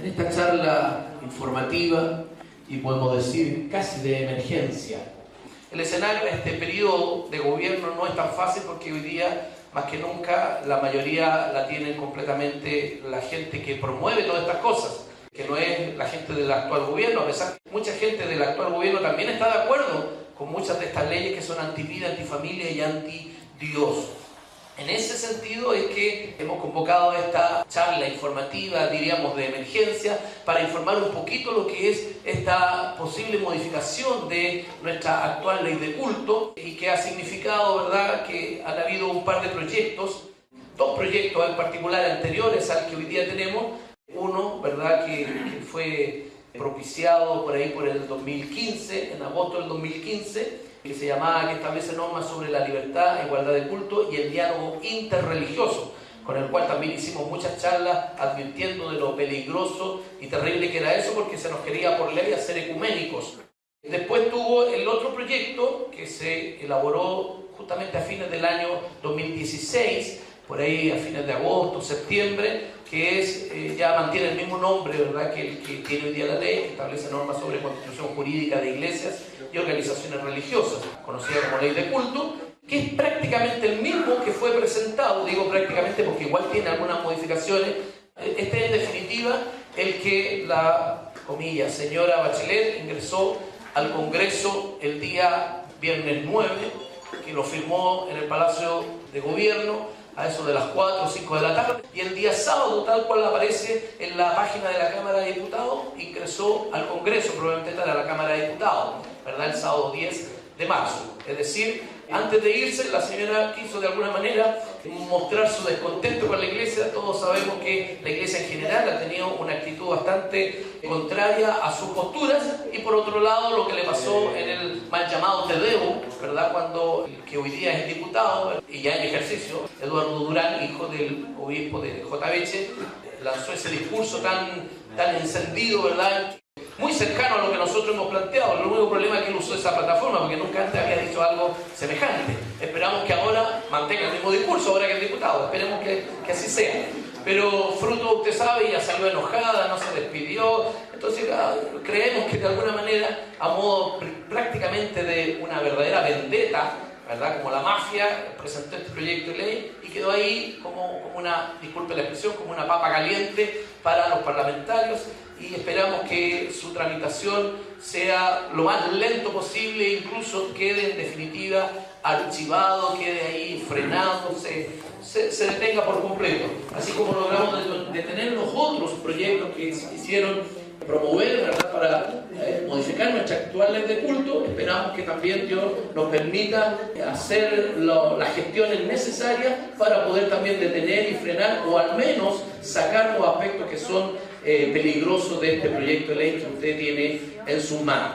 En esta charla informativa y podemos decir casi de emergencia, el escenario de este periodo de gobierno no es tan fácil porque hoy día, más que nunca, la mayoría la tienen completamente la gente que promueve todas estas cosas, que no es la gente del actual gobierno, a pesar que mucha gente del actual gobierno también está de acuerdo con muchas de estas leyes que son anti-vida, anti-familia y anti-Dios. En ese sentido es que hemos convocado esta charla informativa, diríamos de emergencia, para informar un poquito lo que es esta posible modificación de nuestra actual ley de culto y que ha significado, ¿verdad?, que han habido un par de proyectos, dos proyectos en particular anteriores al que hoy día tenemos. Uno, ¿verdad?, que fue propiciado por ahí por el 2015, en agosto del 2015, que se llamaba, que establece normas sobre la libertad, igualdad de culto y el diálogo interreligioso, con el cual también hicimos muchas charlas advirtiendo de lo peligroso y terrible que era eso, porque se nos quería por ley hacer ecuménicos. Después tuvo el otro proyecto que se elaboró justamente a fines del año 2016, por ahí a fines de agosto, septiembre, que es, ya mantiene el mismo nombre, ¿verdad?, que el que tiene hoy día la ley, que establece normas sobre constitución jurídica de iglesias y organizaciones religiosas, conocida como ley de culto, que es prácticamente el mismo que fue presentado, digo prácticamente porque igual tiene algunas modificaciones. Este es en definitiva el que la, comillas, señora Bachelet ingresó al Congreso el día viernes 9, que lo firmó en el Palacio de Gobierno, a eso de las 4 o 5 de la tarde, y el día sábado, tal cual aparece en la página de la Cámara de Diputados, ingresó al Congreso, probablemente a la Cámara de Diputados, ¿verdad?, el sábado 10 de marzo. Es decir, antes de irse, la señora quiso de alguna manera mostrar su descontento con la Iglesia. Todos sabemos que la Iglesia en general ha tenido una actitud bastante contraria a sus posturas, y por otro lado lo que le pasó en el mal llamado Te Deum, ¿verdad?, cuando el que hoy día es diputado y ya en ejercicio, Eduardo Durán, hijo del obispo de Jotaveche, lanzó ese discurso tan encendido, ¿verdad?, muy cercano a lo que nosotros hemos planteado. El único problema es que él usó esa plataforma porque nunca antes había dicho algo semejante. Esperamos que ahora mantenga el mismo discurso, ahora que es diputado. Esperemos que así sea. Pero fruto, usted sabe, ella salió enojada, no se despidió. Entonces creemos que de alguna manera, a modo prácticamente de una verdadera vendetta, ¿verdad?, como la mafia, presentó este proyecto de ley y quedó ahí como una, disculpe la expresión, como una papa caliente para los parlamentarios, y esperamos que su tramitación sea lo más lento posible, incluso quede en definitiva archivado, quede ahí frenado, se detenga por completo, así como logramos detener los otros proyectos que quisieron promover, ¿verdad?, para modificar nuestra actual ley de culto. Esperamos que también Dios nos permita hacer las gestiones necesarias para poder también detener y frenar, o al menos sacar los aspectos que son peligrosos de este proyecto de ley que usted tiene en sus manos.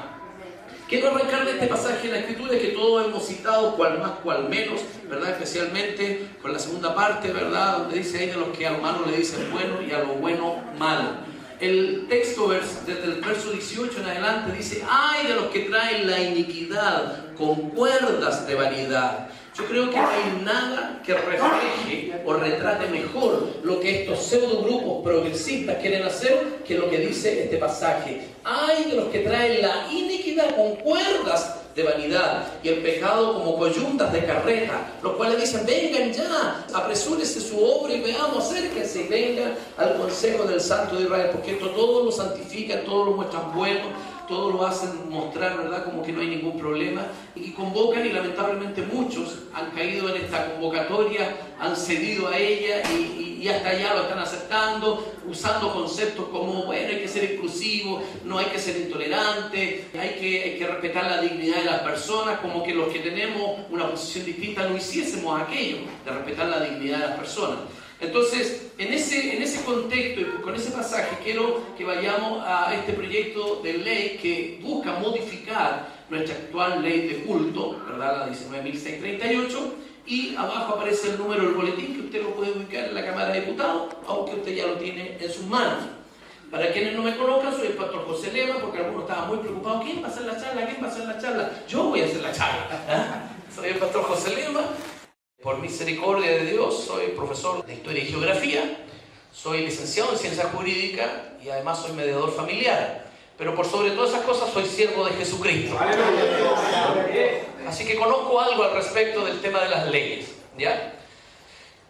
Quiero arrancar de este pasaje en la Escritura que todos hemos citado, cual más, cual menos, ¿verdad?, especialmente con la segunda parte, ¿verdad?, donde dice ahí de los que a lo malo le dicen bueno y a lo bueno malo. El texto desde el verso 18 en adelante dice: ¡ay de los que traen la iniquidad con cuerdas de vanidad! Yo creo que no hay nada que refleje o retrate mejor lo que estos pseudo grupos progresistas quieren hacer que lo que dice este pasaje. ¡Ay de los que traen la iniquidad con cuerdas de vanidad y el pecado como coyuntas de carreta, los cuales dicen: vengan ya, apresúrese su obra y veamos, acérquense y vengan al consejo del Santo de Israel, porque esto todo lo santifica, todo lo muestran bueno, todo lo hacen mostrar, ¿verdad?, como que no hay ningún problema, y convocan, y lamentablemente muchos han caído en esta convocatoria, han cedido a ella y hasta allá lo están aceptando, usando conceptos como, bueno, hay que ser inclusivo, no hay que ser intolerante, hay que respetar la dignidad de las personas, como que los que tenemos una posición distinta no hiciésemos aquello de respetar la dignidad de las personas. Entonces, en ese contexto y con ese pasaje quiero que vayamos a este proyecto de ley que busca modificar nuestra actual ley de culto, ¿verdad?, la 19.638, y abajo aparece el número del boletín que usted lo puede ubicar en la Cámara de Diputados, aunque usted ya lo tiene en sus manos. Para quienes no me conozcan, soy el pastor José Lema, porque algunos estaban muy preocupados: ¿quién va a hacer la charla? ¿Quién va a hacer la charla? Yo voy a hacer la charla. Soy el pastor José Lema. Por misericordia de Dios, soy profesor de Historia y Geografía. soy licenciado en ciencia jurídica y además soy mediador familiar. Pero por sobre todas esas cosas soy siervo de Jesucristo. Así que conozco algo al respecto del tema de las leyes, ¿ya?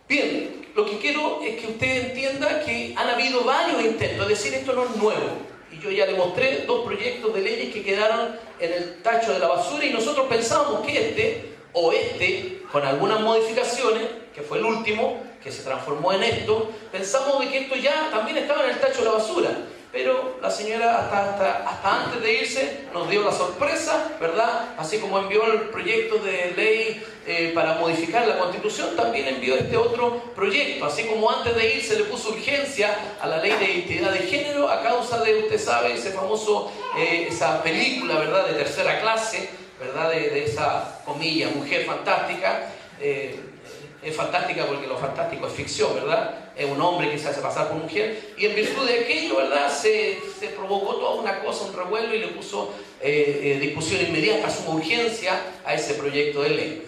Bien, lo que quiero es que usted entienda que han habido varios intentos, es decir, esto no es nuevo. Y yo ya le mostré 2 proyectos de leyes que quedaron en el tacho de la basura y nosotros pensábamos que este, con algunas modificaciones, que fue el último, que se transformó en esto, pensamos de que esto ya también estaba en el tacho de la basura. Pero la señora hasta antes de irse nos dio la sorpresa, ¿verdad? Así como envió el proyecto de ley para modificar la Constitución, también envió este otro proyecto. Así como antes de irse le puso urgencia a la ley de identidad de género a causa de, usted sabe, ese famoso, esa película, ¿verdad?, de tercera clase, ¿verdad?, de esa, comilla, mujer fantástica. Es fantástica porque lo fantástico es ficción, ¿verdad? Es un hombre que se hace pasar por mujer y en virtud de aquello, ¿verdad?, se provocó toda una cosa, un revuelo y le puso discusión inmediata, suma urgencia a ese proyecto de ley.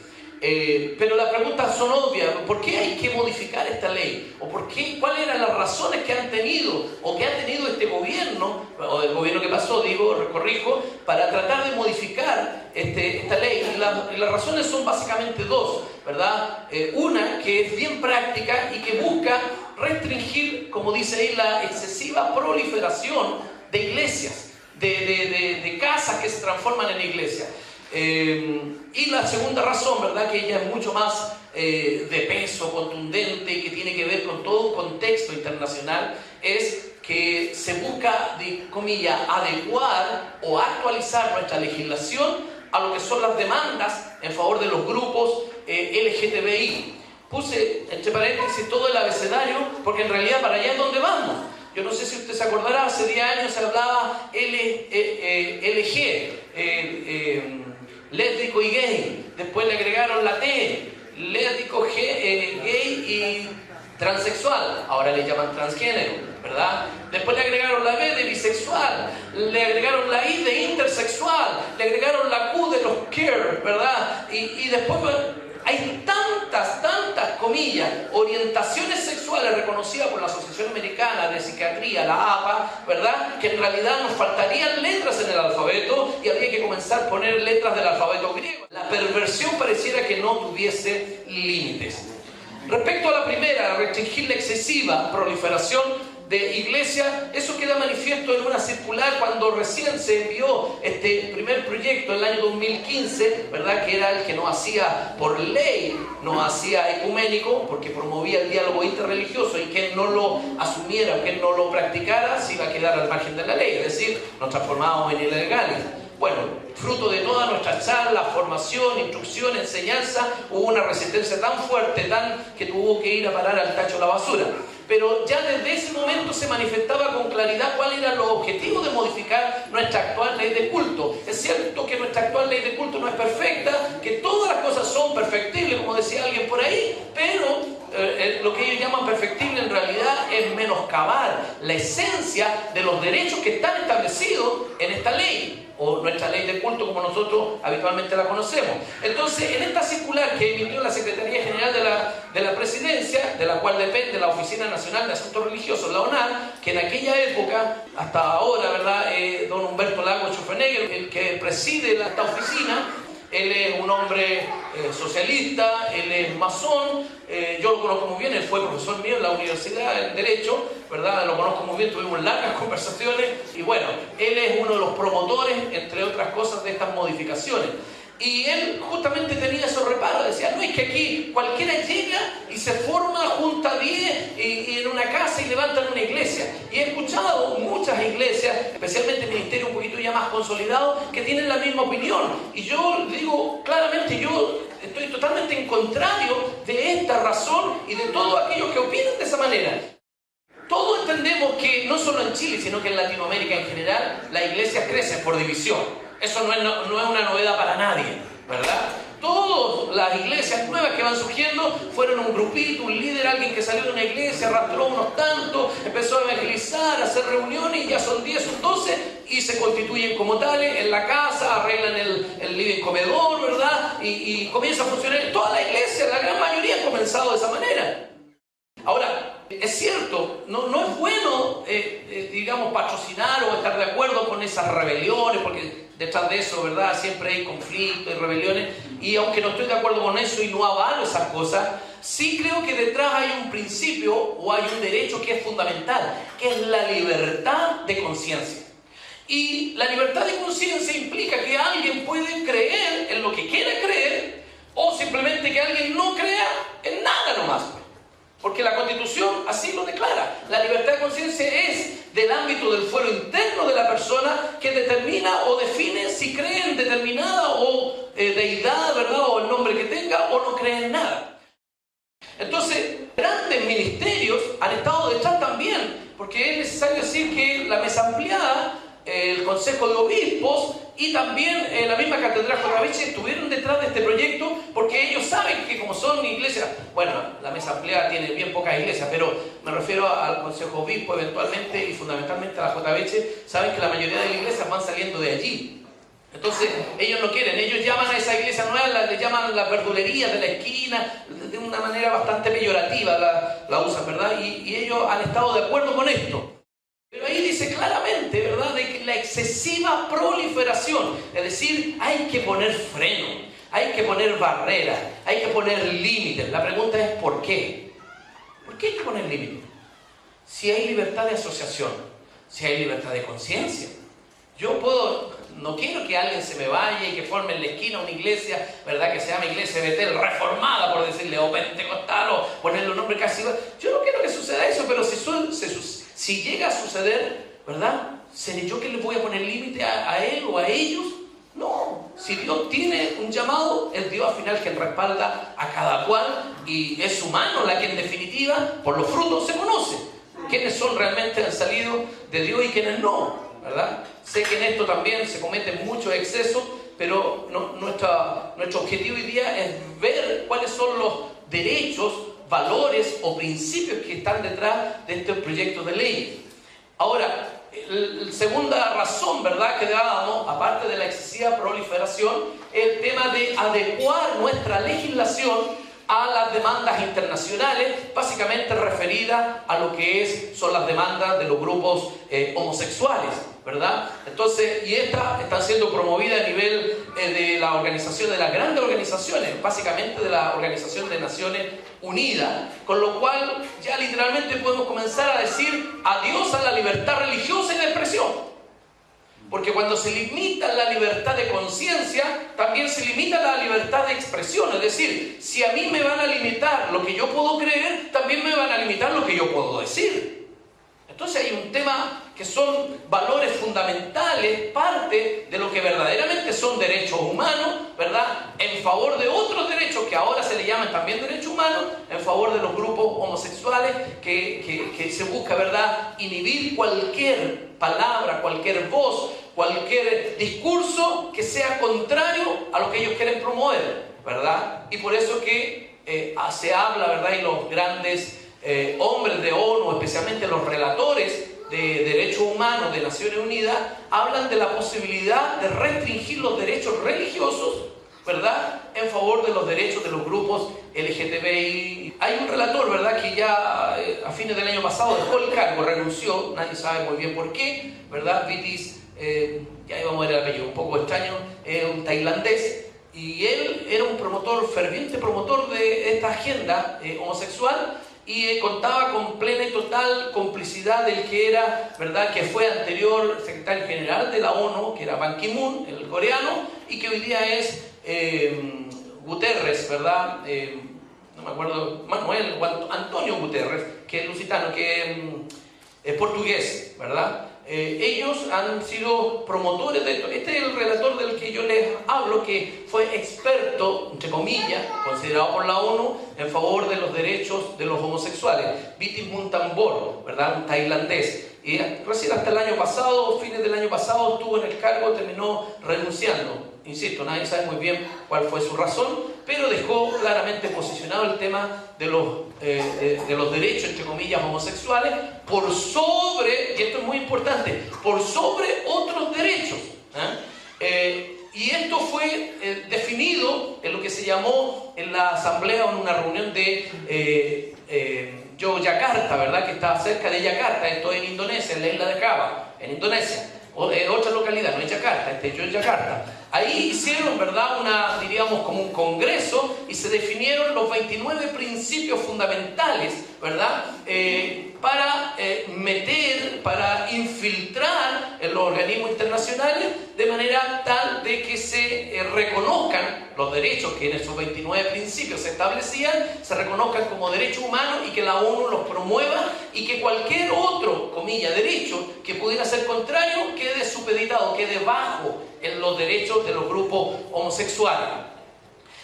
Pero las preguntas son obvias. ¿Por qué hay que modificar esta ley? ¿O por qué? ¿Cuáles eran las razones que han tenido o que ha tenido este gobierno, o el gobierno que pasó, corrijo, para tratar de modificar esta ley? Y las razones son básicamente 2, ¿verdad? Una que es bien práctica y que busca restringir, como dice ahí, la excesiva proliferación de iglesias, de casas que se transforman en iglesias. Y la segunda razón, ¿verdad?, que ella es mucho más de peso, contundente y que tiene que ver con todo un contexto internacional, es que se busca, de comillas, adecuar o actualizar nuestra legislación a lo que son las demandas en favor de los grupos LGTBI. Puse entre paréntesis todo el abecedario porque en realidad para allá es donde vamos. Yo no sé si usted se acordará, hace 10 años se hablaba LG, lésbico y gay, después le agregaron la T, lésbico, gay y transexual, ahora le llaman transgénero, ¿verdad? Después le agregaron la B de bisexual, le agregaron la I de intersexual, le agregaron la Q de los queer, ¿verdad? Y después hay tantas, comillas, orientaciones sexuales reconocidas por la Asociación Americana de Psiquiatría, la APA, ¿verdad?, que en realidad nos faltarían letras en el alfabeto y habría que comenzar a poner letras del alfabeto griego. La perversión pareciera que no tuviese límites. Respecto a la primera, restringir la excesiva proliferación de iglesias, eso queda manifiesto en una circular cuando recién se envió este primer proyecto en el año 2015, ¿verdad?, que era el que no hacía por ley, no hacía ecuménico, porque promovía el diálogo interreligioso y quien no lo asumiera o quien no lo practicara se iba a quedar al margen de la ley, es decir, nos transformábamos en ilegales. Bueno, fruto de toda nuestra charla, formación, instrucción, enseñanza, hubo una resistencia tan fuerte, que tuvo que ir a parar al tacho de la basura. Pero ya desde ese momento se manifestaba con claridad cuál era el objetivo de modificar nuestra actual ley de culto. Es cierto que nuestra actual ley de culto no es perfecta, que todas las cosas son perfectibles, como decía alguien por ahí, pero lo que ellos llaman perfectible en realidad es menoscabar la esencia de los derechos que están establecidos en esta ley, o nuestra ley de culto como nosotros habitualmente la conocemos. Entonces, en esta circular que emitió la Secretaría General de la Presidencia, de la cual depende la Oficina Nacional de Asuntos Religiosos, la ONAR, que en aquella época, hasta ahora, ¿verdad?, don Humberto Lago Schofenegger, el que preside esta oficina, él es un hombre socialista, él es masón, yo lo conozco muy bien, él fue profesor mío en la universidad en Derecho, ¿verdad? Lo conozco muy bien, tuvimos largas conversaciones y bueno, él es uno de los promotores, entre otras cosas, de estas modificaciones. Y él justamente tenía esos reparos, decía, no, es que aquí cualquiera llega y se forma, junta 10 y en una casa y levantan una iglesia. Y he escuchado muchas iglesias, especialmente ministerios un poquito ya más consolidados, que tienen la misma opinión. Y yo digo claramente, yo estoy totalmente en contrario de esta razón y de todos aquellos que opinan de esa manera. Todos entendemos que no solo en Chile, sino que en Latinoamérica en general, las iglesias crecen por división. Eso no es una novedad para nadie, ¿verdad? Todas las iglesias nuevas que van surgiendo fueron un grupito, un líder, alguien que salió de una iglesia, arrastró unos tantos, empezó a evangelizar, a hacer reuniones y ya son 10, son 12 y se constituyen como tales en la casa, arreglan el living comedor, ¿verdad? Y comienza a funcionar. Toda la iglesia, la gran mayoría, ha comenzado de esa manera. Ahora, Es cierto, no es bueno, digamos, patrocinar o estar de acuerdo con esas rebeliones, porque detrás de eso, ¿verdad?, siempre hay conflictos y rebeliones, y aunque no estoy de acuerdo con eso y no avalo esas cosas, sí creo que detrás hay un principio o hay un derecho que es fundamental, que es la libertad de conciencia. Y la libertad de conciencia implica que alguien puede creer en lo que quiera creer, o simplemente que alguien no crea en nada nomás. Porque la Constitución así lo declara. La libertad de conciencia es del ámbito del fuero interno de la persona que determina o define si cree en determinada deidad, ¿verdad?, o el nombre que tenga, o no cree en nada. Entonces, grandes ministerios han estado detrás también, porque es necesario decir que la mesa ampliada, el Consejo de Obispos y también la misma Catedral Jotaveche estuvieron detrás de este proyecto, porque ellos saben que como son iglesias, bueno, la mesa ampliada tiene bien pocas iglesias, pero me refiero al Consejo de Obispos eventualmente y fundamentalmente a la Jotaveche, saben que la mayoría de las iglesias van saliendo de allí. Entonces ellos no quieren, ellos llaman a esa iglesia nueva, le llaman las verdulerías de la esquina, de una manera bastante peyorativa la usan, ¿verdad? Y ellos han estado de acuerdo con esto. Pero ahí dice claramente, ¿verdad?, de que la excesiva proliferación, es decir, hay que poner freno, hay que poner barreras, hay que poner límites. La pregunta es ¿por qué? ¿Por qué hay que poner límites? Si hay libertad de asociación, si hay libertad de conciencia. No quiero que alguien se me vaya y que forme en la esquina una iglesia, ¿verdad?, que se llama Iglesia Betel reformada, por decirle, o pentecostal, o ponerle un nombre casi igual. Yo no quiero que suceda eso, pero si llega a suceder, ¿verdad?, ¿seré yo que le voy a poner límite a él o a ellos? No. Si Dios tiene un llamado, es Dios al final quien respalda a cada cual, y es su mano la que en definitiva, por los frutos se conoce quiénes son realmente han salido de Dios y quiénes no, ¿verdad? Sé que en esto también se cometen muchos excesos, pero nuestro objetivo hoy día es ver cuáles son los derechos, valores o principios que están detrás de este proyecto de ley. Ahora, la segunda razón, ¿verdad?, que dábamos, aparte de la excesiva proliferación, es el tema de adecuar nuestra legislación a las demandas internacionales, básicamente referidas a lo que son las demandas de los grupos homosexuales, ¿verdad? Entonces, y estas están siendo promovidas a nivel de la organización, de las grandes organizaciones, básicamente de la Organización de Naciones Unidas, con lo cual ya literalmente podemos comenzar a decir adiós a la libertad religiosa y de expresión. Porque cuando se limita la libertad de conciencia, también se limita la libertad de expresión. Es decir, si a mí me van a limitar lo que yo puedo creer, también me van a limitar lo que yo puedo decir. Entonces hay un tema que son valores fundamentales, parte de lo que verdaderamente son derechos humanos, ¿verdad?, en favor de otros derechos que ahora se le llaman también derechos humanos, en favor de los grupos homosexuales, que se busca, ¿verdad?, inhibir cualquier palabra, cualquier voz, cualquier discurso que sea contrario a lo que ellos quieren promover, ¿verdad? Y por eso que se habla, ¿verdad?, y los grandes hombres de ONU, especialmente los relatores de derechos humanos de Naciones Unidas, hablan de la posibilidad de restringir los derechos religiosos, ¿verdad?, en favor de los derechos de los grupos LGTBI. Hay un relator, ¿verdad?, que ya a fines del año pasado dejó el cargo, renunció, nadie sabe muy bien por qué, ¿verdad? Vitis, ya íbamos a ver el apellido, un poco extraño, un tailandés, y él era un ferviente promotor de esta agenda homosexual, y contaba con plena y total complicidad del que era, ¿verdad?, que fue anterior secretario general de la ONU, que era Ban Ki-moon, el coreano, y que hoy día es Guterres, ¿verdad? No me acuerdo, Manuel o Antonio Guterres, que es lusitano, que es portugués, ¿verdad? Ellos han sido promotores de esto. Este es el relator del que yo les hablo, que fue experto, entre comillas, considerado por la ONU en favor de los derechos de los homosexuales. Vitis Muntambor, ¿verdad?, un tailandés. Y recién hasta el año pasado, fines del año pasado, estuvo en el cargo, terminó renunciando. Insisto, nadie sabe muy bien cuál fue su razón, pero dejó claramente posicionado el tema de los derechos, entre comillas, homosexuales, por sobre, y esto es muy importante, por sobre otros derechos. Y esto fue definido en lo que se llamó en la asamblea o en una reunión de Yogyakarta, ¿verdad? Que está cerca de Yakarta, esto en Indonesia, en la isla de Java, en Indonesia. O en otra localidad, no es Yakarta, es Yogyakarta. Ahí hicieron, ¿verdad?, diríamos como un congreso y se definieron los 29 principios fundamentales, ¿verdad?, para infiltrar en los organismos internacionales de manera tal de que se reconozcan los derechos que en esos 29 principios se establecían, se reconozcan como derechos humanos y que la ONU los promueva y que cualquier otro, comillas, derecho que pudiera ser contrario quede supeditado, quede bajo en los derechos de los grupos homosexuales.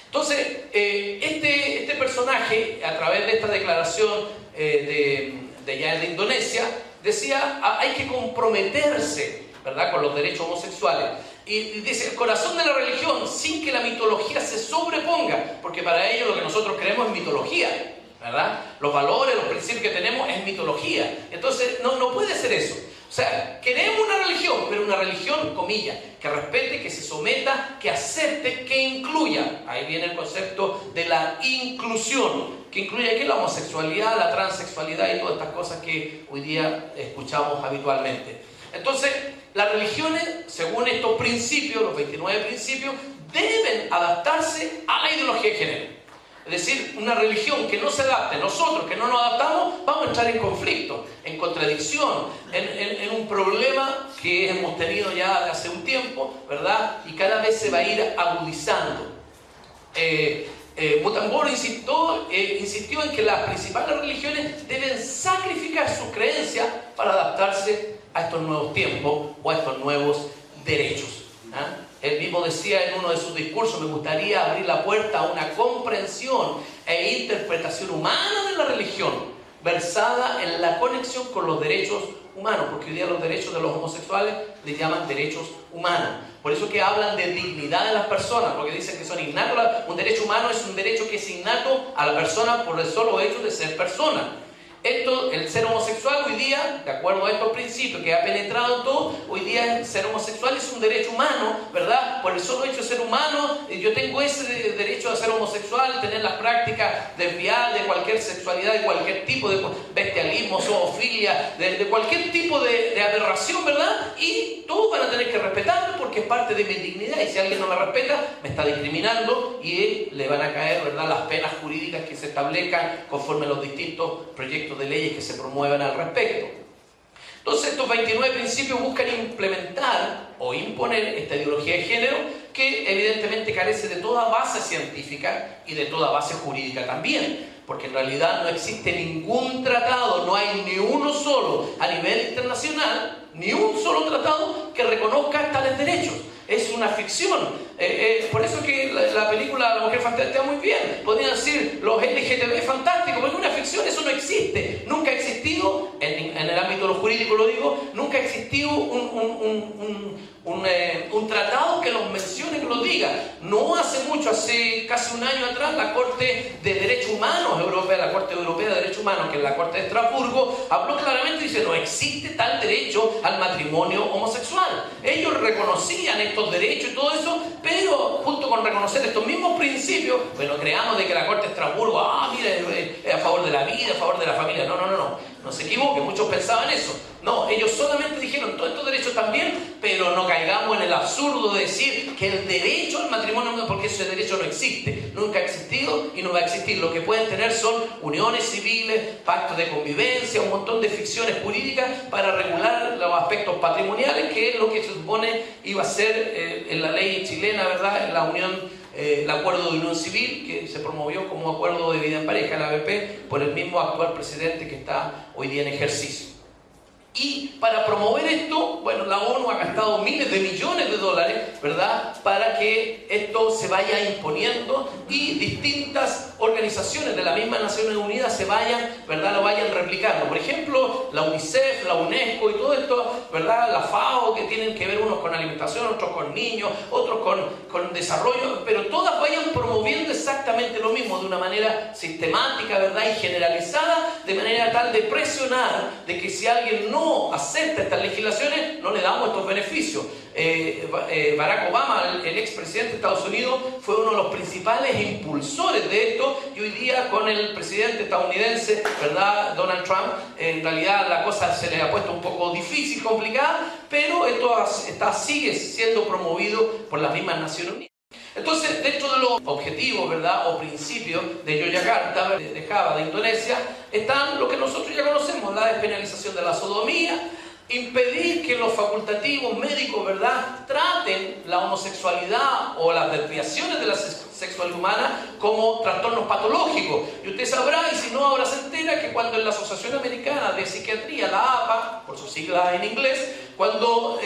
Entonces, este personaje, a través de esta declaración de Indonesia, decía, hay que comprometerse, ¿verdad?, con los derechos homosexuales. Y dice, el corazón de la religión, sin que la mitología se sobreponga, porque para ellos lo que nosotros creemos es mitología, ¿verdad? Los valores, los principios que tenemos es mitología. Entonces, no puede ser eso. O sea, queremos una religión, pero una religión, comillas, que respete, que se someta, que acepte, que incluya. Ahí viene el concepto de la inclusión, que incluye aquí la homosexualidad, la transexualidad y todas estas cosas que hoy día escuchamos habitualmente. Entonces, las religiones, según estos principios, los 29 principios, deben adaptarse a la ideología de género. Es decir, una religión que no se adapte, nosotros que no nos adaptamos, vamos a entrar en conflicto, en contradicción, en un problema que hemos tenido ya de hace un tiempo, ¿verdad? Y cada vez se va a ir agudizando. Mutamboro insistió en que las principales religiones deben sacrificar sus creencias para adaptarse a estos nuevos tiempos o a estos nuevos derechos. Él mismo decía en uno de sus discursos, me gustaría abrir la puerta a una comprensión e interpretación humana de la religión, versada en la conexión con los derechos humanos, porque hoy día los derechos de los homosexuales les llaman derechos humanos. Por eso que hablan de dignidad de las personas, porque dicen que son innatos. Un derecho humano es un derecho que es innato a la persona por el solo hecho de ser persona. El ser homosexual hoy día, de acuerdo a estos principios que ha penetrado en todo, hoy día el ser homosexual es un derecho humano, ¿verdad? Por el solo hecho de ser humano, yo tengo ese derecho a ser homosexual, tener las prácticas desviadas de cualquier sexualidad, de cualquier tipo de bestialismo, zoofilia, de cualquier tipo de aberración, ¿verdad? Y todos van a tener que respetarme porque es parte de mi dignidad, y si alguien no me respeta, me está discriminando y le van a caer, ¿verdad?, las penas jurídicas que se establezcan conforme a los distintos proyectos de leyes que se promuevan al respecto. Entonces, estos 29 principios buscan implementar o imponer esta ideología de género que evidentemente carece de toda base científica y de toda base jurídica también, porque en realidad no existe ningún tratado, no hay ni uno solo a nivel internacional, ni un solo tratado que reconozca tales derechos. Es una ficción. Por eso que la película La Mujer Fantástica está muy bien. Podrían decir los LGTB fantásticos, porque es una ficción, eso no existe. Nunca ha existido, en el ámbito de lo jurídico lo digo, nunca ha existido un tratado que los mencione, que los diga. No hace mucho, hace casi un año atrás, la Corte de Derechos Humanos Europea, la Corte Europea de Derechos Humanos, que es la Corte de Estrasburgo, habló claramente y dice, no existe tal derecho al matrimonio homosexual. Ellos reconocían estos derechos y todo eso, pero junto con reconocer estos mismos principios, bueno, creamos de que la Corte de Estrasburgo, mire, es a favor de la vida, a favor de la familia. No se equivoque, muchos pensaban eso. No, ellos solamente dijeron todos estos derechos también, pero no caigamos en el absurdo de decir que el derecho al matrimonio, porque ese derecho no existe, nunca ha existido y no va a existir. Lo que pueden tener son uniones civiles, pactos de convivencia, un montón de ficciones jurídicas para regular los aspectos patrimoniales, que es lo que se supone iba a ser en la ley chilena, ¿verdad? El acuerdo de unión civil que se promovió como acuerdo de vida en pareja, el ABP, por el mismo actual presidente que está hoy día en ejercicio. Y para promover esto, bueno, la ONU ha gastado miles de millones de dólares, ¿verdad?, para que esto se vaya imponiendo y distintas organizaciones de la misma Naciones Unidas se vayan, ¿verdad?, lo vayan replicando. Por ejemplo, la UNICEF, la UNESCO y todo esto, ¿verdad?, la FAO, que tienen que ver unos con alimentación, otros con niños, otros con desarrollo, pero todas vayan promoviendo exactamente lo mismo de una manera sistemática, ¿verdad? Y generalizada, de manera tal de presionar de que si alguien no acepta estas legislaciones, no le damos estos beneficios. Barack Obama, el expresidente de Estados Unidos, fue uno de los principales impulsores de esto, y hoy día con el presidente estadounidense, ¿verdad?, Donald Trump, en realidad la cosa se le ha puesto un poco difícil, complicada, pero esto sigue siendo promovido por las mismas Naciones Unidas. Entonces, dentro de los objetivos, ¿verdad?, o principios de Yogyakarta, de Java, de Indonesia, están lo que nosotros ya conocemos: la despenalización de la sodomía, impedir que los facultativos médicos, ¿verdad?, traten la homosexualidad o las desviaciones de la sexualidad humana como trastornos patológicos. Y usted sabrá, y si no ahora se entera, que cuando en la Asociación Americana de Psiquiatría, la APA, por sus siglas en inglés, cuando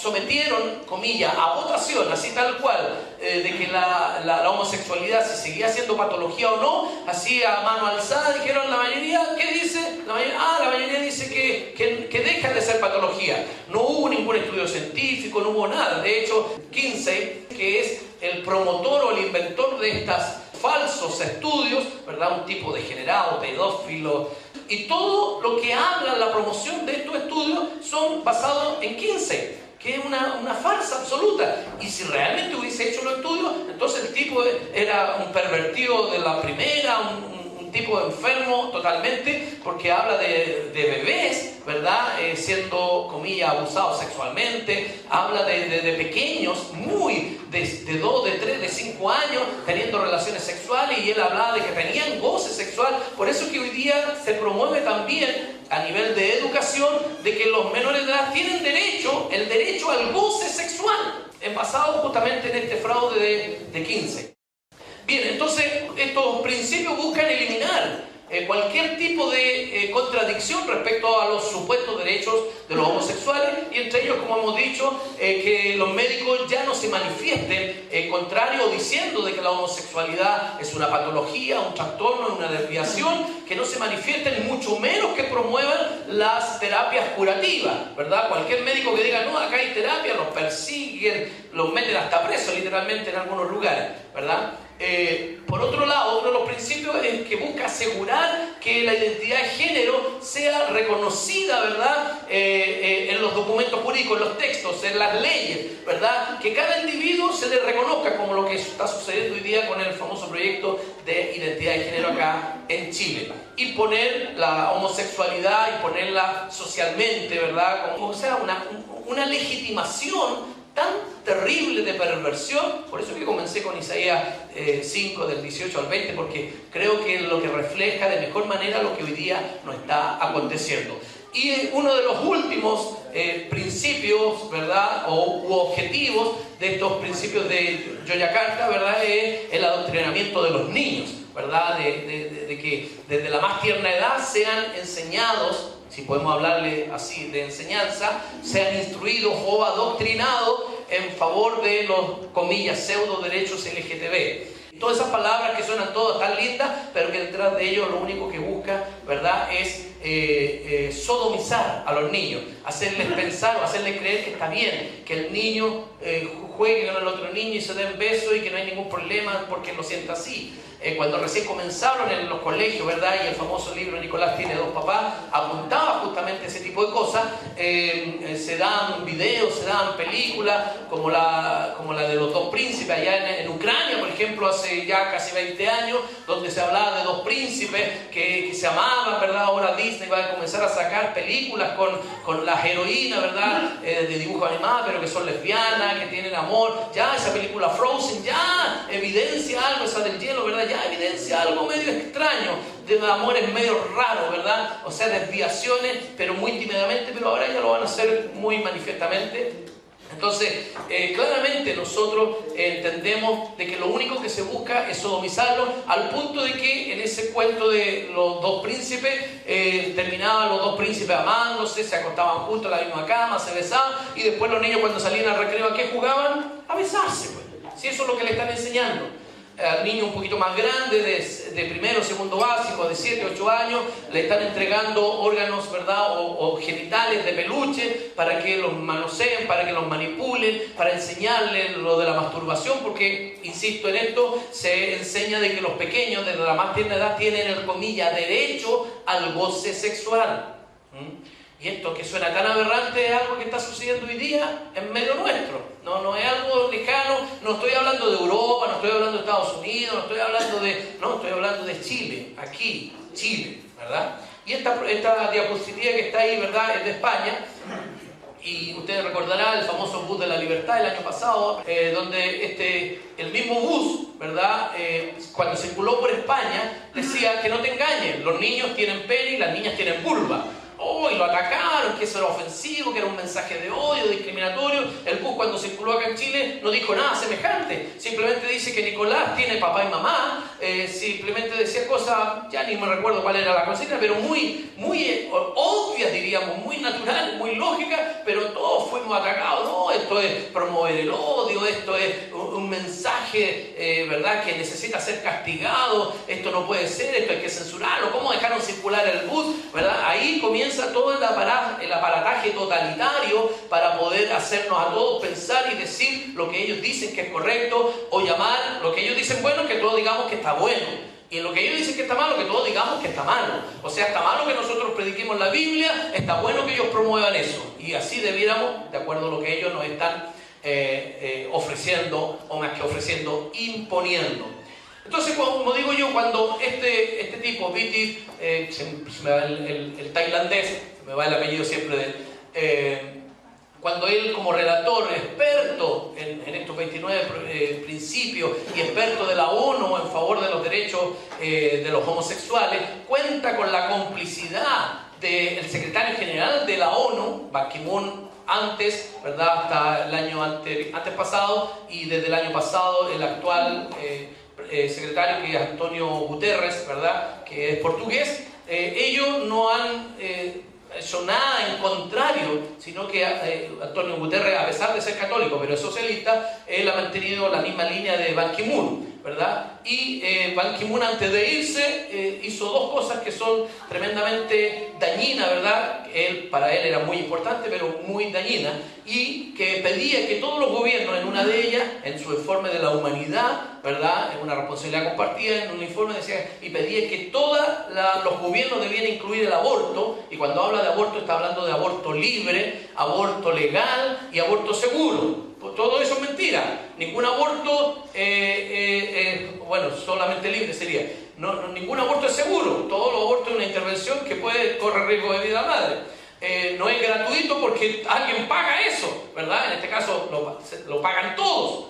sometieron, comillas, a votación, así tal cual, de que la homosexualidad, si seguía siendo patología o no, así a mano alzada, dijeron la mayoría, ¿qué dice? La mayoría dice que deja de ser patología. No hubo ningún estudio científico, no hubo nada. De hecho, Kinsey, que es el promotor o el inventor de estos falsos estudios, ¿verdad?, un tipo degenerado, pedófilo, y todo lo que habla la promoción de estos estudios son basados en Kinsey, que es una farsa absoluta. Y si realmente hubiese hecho los estudios, entonces el tipo era un pervertido de la primera, un tipo enfermo totalmente, porque habla de bebés, ¿verdad?, siendo, comillas, abusados sexualmente, habla de pequeños, de 2, de 3, de 5 años, teniendo relaciones sexuales, y él hablaba de que tenían goce sexual. Por eso es que hoy día se promueve también a nivel de educación de que los menores de edad tienen el derecho al goce sexual, basado justamente en este fraude de Kinsey. Bien, entonces estos principios buscan eliminar cualquier tipo de contradicción respecto a los supuestos derechos de los homosexuales, y entre ellos, como hemos dicho, que los médicos ya no se manifiesten contrario o diciendo de que la homosexualidad es una patología, un trastorno, una desviación, que no se manifiesten, mucho menos que promuevan las terapias curativas, ¿verdad? Cualquier médico que diga, no, acá hay terapia, los persiguen, los meten hasta presos literalmente en algunos lugares, ¿verdad? Por otro lado, otro de los principios es que busca asegurar que la identidad de género sea reconocida, ¿verdad?, en los documentos jurídicos, en los textos, en las leyes, ¿verdad?, que cada individuo se le reconozca, como lo que está sucediendo hoy día con el famoso proyecto de identidad de género acá en Chile, y poner la homosexualidad y ponerla socialmente, ¿verdad?, como, o sea, una legitimación tan terrible de perversión. Por eso que comencé con Isaías 5, del 18 al 20, porque creo que es lo que refleja de mejor manera lo que hoy día nos está aconteciendo. Y uno de los últimos principios, ¿verdad?, u objetivos de estos principios de Yogyakarta, ¿verdad?, es el adoctrinamiento de los niños, ¿verdad?, de que desde la más tierna edad sean enseñados, si podemos hablarle así de enseñanza, sean instruidos o adoctrinados en favor de los, comillas, pseudo derechos LGTB. Todas esas palabras que suenan todas tan lindas, pero que detrás de ellos lo único que busca, ¿verdad?, es sodomizar a los niños, hacerles pensar o hacerles creer que está bien, que el niño juegue con el otro niño y se den besos y que no hay ningún problema porque lo sienta así. Cuando recién comenzaron en los colegios, ¿verdad?, y el famoso libro Nicolás tiene dos papás apuntaba justamente ese tipo de cosas, se dan videos, se dan películas como la de los dos príncipes allá en Ucrania, por ejemplo, hace ya casi 20 años, donde se hablaba de dos príncipes que se amaban, ¿verdad? Ahora Disney va a comenzar a sacar películas con las heroínas, ¿verdad?, de dibujo animado, pero que son lesbianas, que tienen amor. Ya esa película Frozen ya evidencia algo, esa del hielo, ¿verdad?, ya evidencia algo medio extraño, de amores medio raros, ¿verdad? O sea, desviaciones, pero muy tímidamente, pero ahora ya lo van a hacer muy manifiestamente. Entonces, claramente nosotros entendemos de que lo único que se busca es sodomizarlo, al punto de que en ese cuento de los dos príncipes, terminaban los dos príncipes amándose, se acostaban juntos en la misma cama, se besaban, y después los niños cuando salían al recreo, ¿a qué jugaban? A besarse, pues. Si eso es lo que le están enseñando. al niño un poquito más grande, de primero, segundo básico, de 7, 8 años, le están entregando órganos, ¿verdad? O genitales de peluche para que los manoseen, para que los manipulen, para enseñarles lo de la masturbación, porque, insisto en esto, se enseña de que los pequeños, desde la más tierna edad, tienen, el comillas, derecho al goce sexual. Y esto que suena tan aberrante es algo que está sucediendo hoy día en medio nuestro. No es algo lejano, no estoy hablando de Europa, no estoy hablando de Estados Unidos, estoy hablando de Chile, aquí, Chile, ¿verdad? Y esta diapositiva que está ahí, ¿verdad?, es de España. Y ustedes recordarán el famoso bus de la libertad el año pasado, donde el mismo bus, ¿verdad?, cuando circuló por España, decía que no te engañen, los niños tienen pene y las niñas tienen vulva. Y lo atacaron, que eso era ofensivo, que era un mensaje de odio, discriminatorio. El bus, cuando circuló acá en Chile, no dijo nada semejante. Simplemente dice que Nicolás tiene papá y mamá. Simplemente decía cosas, ya ni me recuerdo cuál era la consigna, pero muy obvias, diríamos, muy naturales, muy lógicas, pero todos fuimos atacados. No, esto es promover el odio, esto es un mensaje, ¿verdad?, que necesita ser castigado. Esto no puede ser, esto hay que censurarlo. ¿Cómo dejaron circular el bus? ¿Verdad? Ahí comienza todo el aparataje totalitario para poder hacernos a todos pensar y decir lo que ellos dicen que es correcto, o llamar lo que ellos dicen bueno, que todos digamos que está bueno, y lo que ellos dicen que está malo, que todos digamos que está malo. O sea, está malo que nosotros prediquemos la Biblia, está bueno que ellos promuevan eso, y así debiéramos, de acuerdo a lo que ellos nos están ofreciendo, o más que ofreciendo, imponiendo. Entonces, como digo yo, cuando este tipo, Viti, se me va el tailandés, se me va el apellido siempre de él, cuando él, como relator, experto en estos 29 principios y experto de la ONU en favor de los derechos de los homosexuales, cuenta con la complicidad del secretario general de la ONU, Ban Ki-moon, antes, ¿verdad?, hasta el año antes pasado, y desde el año pasado el actual secretario, que es Antonio Guterres, ¿verdad?, que es portugués. Ellos no han hecho nada en contrario, sino que Antonio Guterres, a pesar de ser católico, pero es socialista, él ha mantenido la misma línea de Ban Ki-moon, ¿verdad? Y Ban Ki-moon, antes de irse, hizo dos cosas que son tremendamente dañinas, ¿verdad? Para él era muy importante, pero muy dañina, y que pedía que todos los gobiernos, en una de ellas, en su informe de la humanidad, ¿verdad?, en una responsabilidad compartida, en un informe decía, y pedía que todos los gobiernos debían incluir el aborto, y cuando habla de aborto está hablando de aborto libre, aborto legal y aborto seguro. Todo eso es mentira. Ningún aborto, bueno, solamente libre sería. Ningún aborto es seguro. Todos los abortos es una intervención que puede correr riesgo de vida a la madre. No es gratuito porque alguien paga eso, ¿verdad? En este caso lo pagan todos.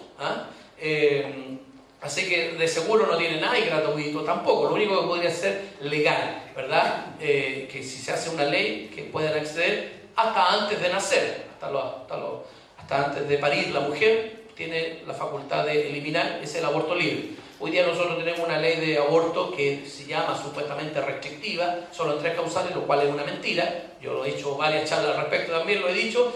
Así que de seguro no tiene nada, y gratuito tampoco. Lo único que podría ser legal, ¿verdad? Que si se hace una ley, que puedan acceder hasta antes de nacer, hasta antes de parir. La mujer tiene la facultad de eliminar, es el aborto libre. Hoy día nosotros tenemos una ley de aborto que se llama supuestamente restrictiva, solo en 3 causales, lo cual es una mentira. Yo lo he hecho varias charlas al respecto, también lo he dicho.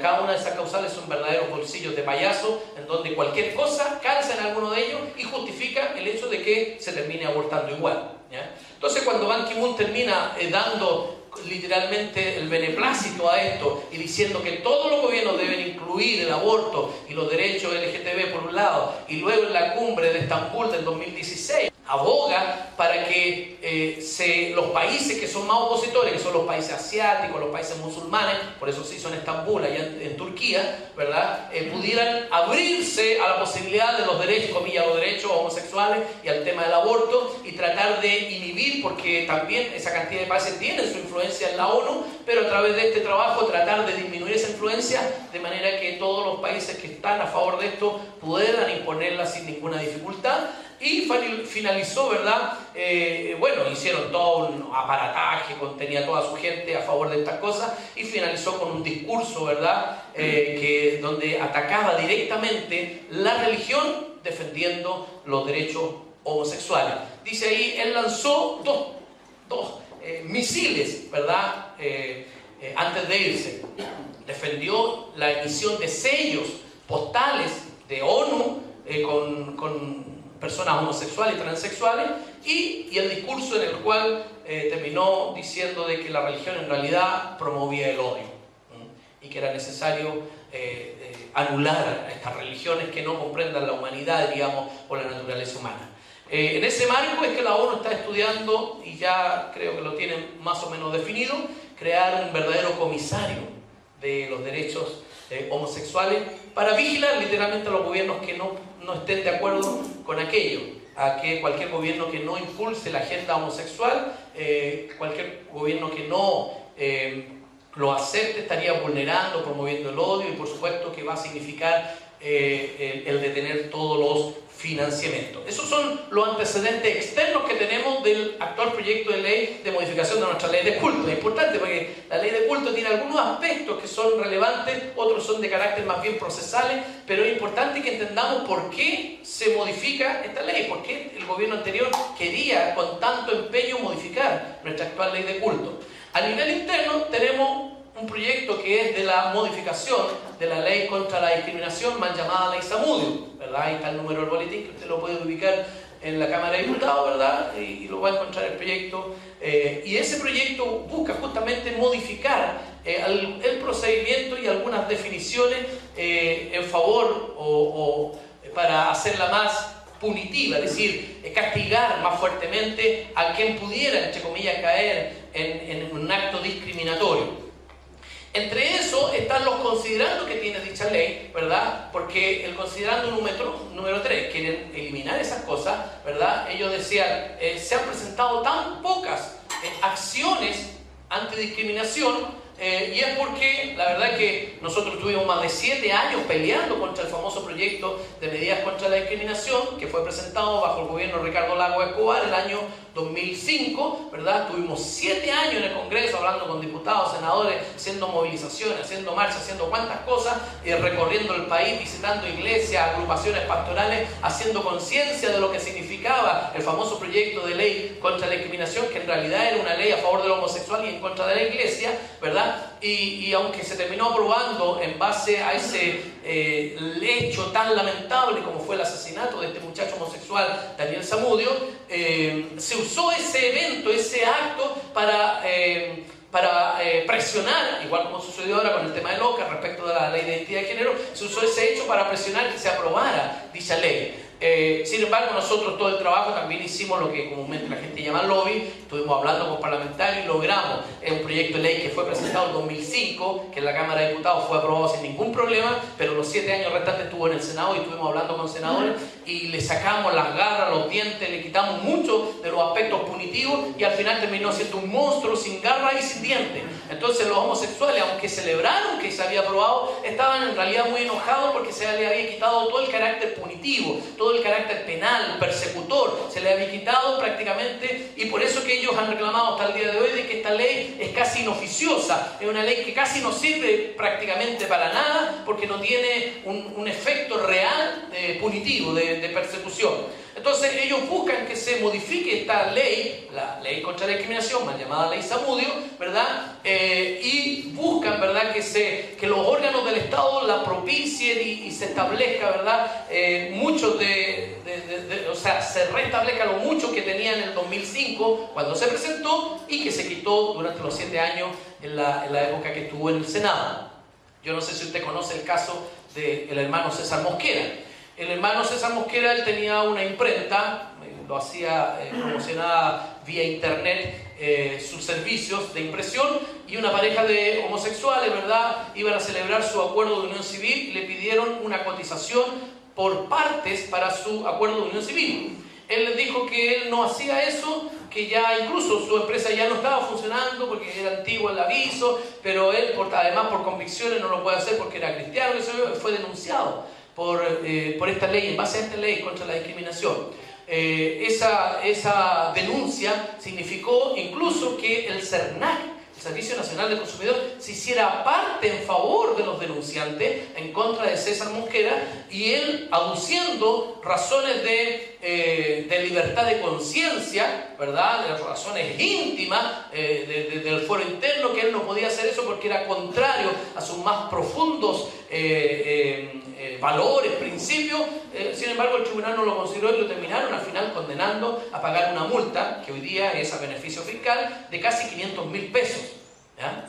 Cada una de esas causales son verdaderos bolsillos de payaso, en donde cualquier cosa calza en alguno de ellos y justifica el hecho de que se termine abortando igual, ¿ya? Entonces, cuando Ban Ki-moon termina dando literalmente el beneplácito a esto y diciendo que todos los gobiernos deben incluir el aborto y los derechos LGTB por un lado, y luego en la cumbre de Estambul del 2016 aboga para que los países que son más opositores, que son los países asiáticos, los países musulmanes, por eso se hizo en Estambul, allá en Turquía, ¿verdad?, pudieran abrirse a la posibilidad de los derechos, comillas, los derechos homosexuales y al tema del aborto, y tratar de inhibir, porque también esa cantidad de países tienen su influencia en la ONU, pero a través de este trabajo tratar de disminuir esa influencia, de manera que todos los países que están a favor de esto puedan imponerla sin ninguna dificultad. Y finalizó, ¿verdad? Bueno, hicieron todo un aparataje, contenía toda su gente a favor de estas cosas, y finalizó con un discurso, ¿verdad?, donde atacaba directamente la religión, defendiendo los derechos homosexuales. Dice ahí, él lanzó dos misiles, ¿verdad?, antes de irse. Defendió la emisión de sellos postales de ONU con personas homosexuales y transexuales, y el discurso en el cual terminó diciendo de que la religión en realidad promovía el odio, y que era necesario anular a estas religiones que no comprendan la humanidad, digamos, o la naturaleza humana. En ese marco es que la ONU está estudiando, y ya creo que lo tienen más o menos definido, crear un verdadero comisario de los derechos homosexuales para vigilar literalmente a los gobiernos que no estén de acuerdo con aquello, a que cualquier gobierno que no impulse la agenda homosexual, cualquier gobierno que no lo acepte estaría vulnerando, promoviendo el odio, y por supuesto que va a significar el detener todos los financiamientos. Esos son los antecedentes externos que tenemos del actual proyecto de ley de modificación de nuestra ley de culto. Es importante porque la ley de culto tiene algunos aspectos que son relevantes, otros son de carácter más bien procesales, pero es importante que entendamos por qué se modifica esta ley, por qué el gobierno anterior quería con tanto empeño modificar nuestra actual ley de culto. A nivel interno tenemos un proyecto que es de la modificación de la ley contra la discriminación, mal llamada ley Zamudio, ¿verdad? Ahí está el número del boletín, que usted lo puede ubicar en la Cámara de Diputados, ¿verdad? Y lo va a encontrar el proyecto. Y ese proyecto busca justamente modificar el procedimiento y algunas definiciones en favor o para hacerla más punitiva, es decir, castigar más fuertemente a quien pudiera, entre comillas, caer en un acto discriminatorio. Entre eso están los considerandos que tiene dicha ley, ¿verdad? Porque el considerando número 3, quieren eliminar esas cosas, ¿verdad? Ellos decían, se han presentado tan pocas acciones antidiscriminación, y es porque la verdad es que nosotros tuvimos más de 7 años peleando contra el famoso proyecto de medidas contra la discriminación que fue presentado bajo el gobierno de Ricardo Lagos Escobar el año 2005, ¿verdad? Tuvimos 7 años en el Congreso hablando con diputados, senadores, haciendo movilizaciones, haciendo marchas, haciendo cuantas cosas, recorriendo el país, visitando iglesias, agrupaciones pastorales, haciendo conciencia de lo que significaba el famoso proyecto de ley contra la discriminación, que en realidad era una ley a favor del homosexual y en contra de la iglesia, ¿verdad? Y aunque se terminó aprobando en base a ese hecho tan lamentable como fue el asesinato de este muchacho homosexual Daniel Zamudio, se usó ese evento, ese acto para presionar, igual como sucedió ahora con el tema de LOCA respecto de la ley de identidad de género, se usó ese hecho para presionar que se aprobara dicha ley. Sin embargo, nosotros todo el trabajo también hicimos lo que comúnmente la gente llama lobby. Estuvimos hablando con parlamentarios y logramos un proyecto de ley que fue presentado en 2005, que en la Cámara de Diputados fue aprobado sin ningún problema, pero los 7 años restantes estuvo en el Senado y estuvimos hablando con senadores y le sacamos las garras, los dientes, le quitamos mucho de los aspectos punitivos y al final terminó siendo un monstruo sin garras y sin dientes. Entonces los homosexuales, aunque celebraron que se había aprobado, estaban en realidad muy enojados porque se le había quitado todo el carácter punitivo, todo el carácter penal, persecutor, se le había quitado prácticamente, y por eso que ellos han reclamado hasta el día de hoy de que esta ley es casi inoficiosa, es una ley que casi no sirve prácticamente para nada porque no tiene un efecto real punitivo, de persecución. Entonces ellos buscan que se modifique esta ley, la ley contra la discriminación, mal llamada ley Zamudio, ¿verdad? Y buscan, ¿verdad?, que los órganos del Estado la propicien y se establezca, ¿verdad?, o sea, se restablezca lo mucho que tenía en el 2005 cuando se presentó y que se quitó durante los 7 años en la época que estuvo en el Senado. Yo no sé si usted conoce el caso del hermano César Mosquera. El hermano César Mosquera, él tenía una imprenta, lo hacía, promocionaba vía internet sus servicios de impresión, y una pareja de homosexuales, ¿verdad?, iban a celebrar su acuerdo de unión civil y le pidieron una cotización por partes para su acuerdo de unión civil. Él les dijo que él no hacía eso, que ya incluso su empresa ya no estaba funcionando porque era antiguo el aviso, pero él, además por convicciones, no lo puede hacer porque era cristiano, y fue denunciado por esta ley, en base a esta ley contra la discriminación. Esa denuncia significó incluso que el CERNAC, el Servicio Nacional del Consumidor, se hiciera parte en favor de los denunciantes en contra de César Mosquera, y él, aduciendo razones de libertad de conciencia, ¿verdad?, de las razones íntimas del fuero interno, que él no podía hacer eso porque era contrario a sus más profundos valores, principios principio, sin embargo el tribunal no lo consideró y lo terminaron al final condenando a pagar una multa, que hoy día es a beneficio fiscal, de casi 500.000 pesos. ¿Ya?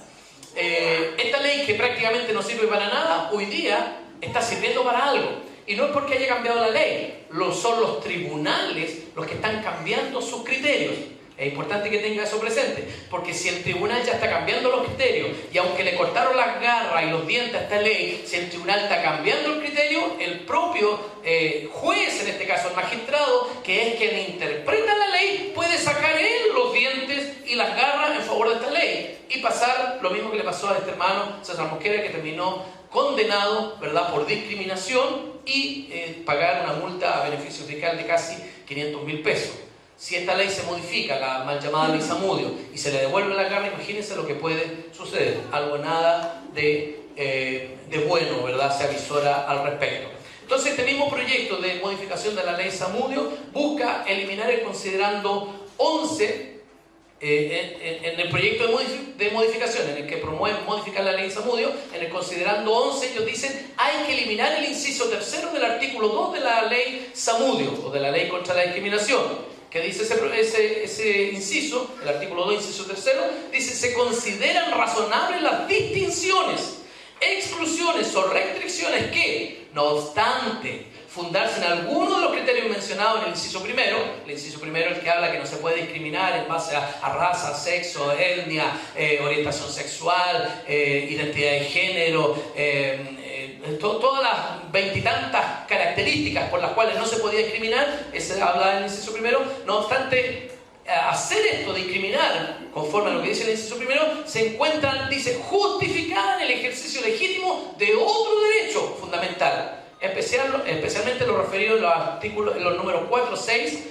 Esta ley que prácticamente no sirve para nada, hoy día está sirviendo para algo. Y no es porque haya cambiado la ley, son los tribunales los que están cambiando sus criterios. Es importante que tenga eso presente, porque si el tribunal ya está cambiando los criterios, y aunque le cortaron las garras y los dientes a esta ley, si el tribunal está cambiando el criterio, el propio juez, en este caso el magistrado, que es quien interpreta la ley, puede sacar él los dientes y las garras en favor de esta ley, y pasar lo mismo que le pasó a este hermano César Mosquera, que terminó condenado, ¿verdad?, por discriminación y pagar una multa a beneficio fiscal de casi 500.000 pesos. Si esta ley se modifica, la mal llamada ley Zamudio, y se le devuelve la carga, imagínense lo que puede suceder. Algo nada de bueno, ¿verdad?, se avisora al respecto. Entonces, este mismo proyecto de modificación de la ley Zamudio busca eliminar el considerando 11 en el proyecto de modificación, en el que promueven modificar la ley Zamudio. En el considerando 11 ellos dicen hay que eliminar el inciso tercero del artículo 2 de la ley Zamudio, o de la ley contra la discriminación, que dice ese inciso, el artículo 2, inciso tercero, dice: se consideran razonables las distinciones, exclusiones o restricciones que, no obstante fundarse en alguno de los criterios mencionados en el inciso primero el que habla que no se puede discriminar en base a raza, sexo, etnia, orientación sexual, identidad de género, todas las veintitantas características por las cuales no se podía discriminar, ese habla en el inciso primero. No obstante, hacer esto, discriminar, conforme a lo que dice el inciso primero, se encuentran, dice, justificada en el ejercicio legítimo de otro derecho fundamental, especialmente lo referido en los artículos, en los números 4, 6,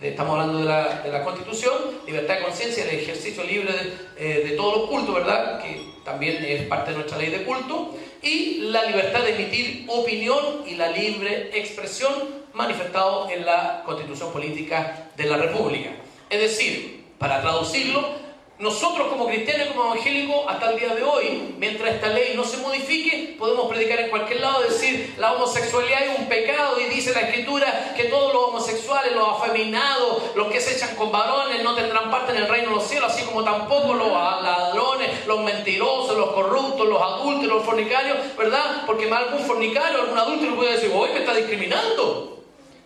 estamos hablando de la Constitución, libertad de conciencia, el ejercicio libre de todos los cultos, ¿verdad?, que también es parte de nuestra ley de culto, y la libertad de emitir opinión y la libre expresión manifestado en la Constitución Política de la República. Es decir, para traducirlo, nosotros como cristianos y como evangélicos, hasta el día de hoy, mientras esta ley no se modifique, podemos predicar en cualquier lado, decir la homosexualidad es un pecado, y dice la Escritura que todos los homosexuales, los afeminados, los que se echan con varones no tendrán parte en el reino de los cielos, así como tampoco los ladrones, los mentirosos, los corruptos, los adúlteros, los fornicarios, ¿verdad? Porque más algún fornicario, algún adúltero puede decir: hoy me está discriminando.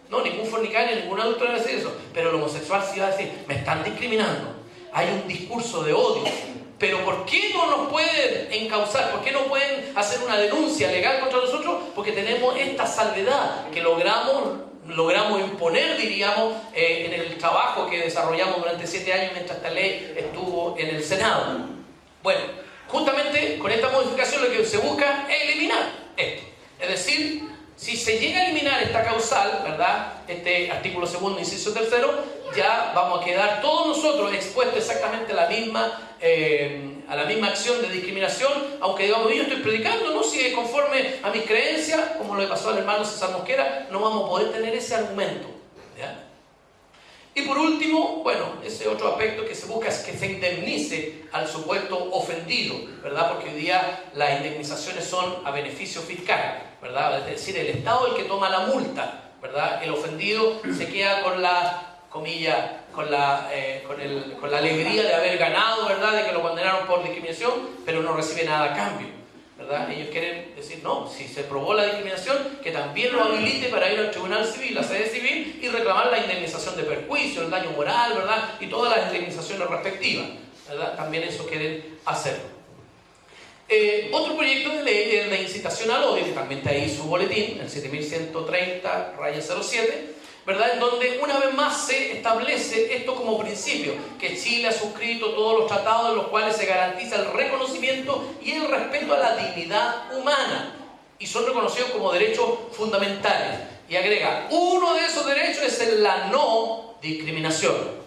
No, ningún fornicario, ningún adúltero va a decir eso, pero el homosexual sí va a decir: me están discriminando. Hay un discurso de odio. Pero ¿por qué no nos pueden encauzar? ¿Por qué no pueden hacer una denuncia legal contra nosotros? Porque tenemos esta salvedad que logramos imponer, diríamos, en el trabajo que desarrollamos durante 7 años mientras esta ley estuvo en el Senado. Bueno, justamente con esta modificación lo que se busca es eliminar esto. Es decir, si se llega a eliminar esta causal, ¿verdad?, este artículo segundo, inciso tercero, ya vamos a quedar todos nosotros expuestos exactamente a la misma acción de discriminación, aunque digamos, yo estoy predicando, ¿no?, si es conforme a mis creencias, como lo pasó al hermano César Mosquera, no vamos a poder tener ese argumento, ¿ya? Y por último, bueno, ese otro aspecto que se busca es que se indemnice al supuesto ofendido, ¿verdad? Porque hoy día las indemnizaciones son a beneficio fiscal, ¿verdad? Es decir, el Estado es el que toma la multa, ¿verdad? El ofendido se queda con la, comillas, con la alegría de haber ganado, ¿verdad?, de que lo condenaron por discriminación, pero no recibe nada a cambio, ¿verdad? Ellos quieren decir: no, si se probó la discriminación, que también lo habilite para ir al tribunal civil, la sede civil, y reclamar la indemnización de perjuicio, el daño moral, ¿verdad?, y todas las indemnizaciones respectivas, ¿verdad? También eso quieren hacerlo. Otro proyecto de ley es de incitación al odio, que también está ahí su boletín, el 7130-07, ¿verdad?, en donde una vez más se establece esto como principio, que Chile ha suscrito todos los tratados en los cuales se garantiza el reconocimiento y el respeto a la dignidad humana, y son reconocidos como derechos fundamentales. Y agrega, uno de esos derechos es la no discriminación.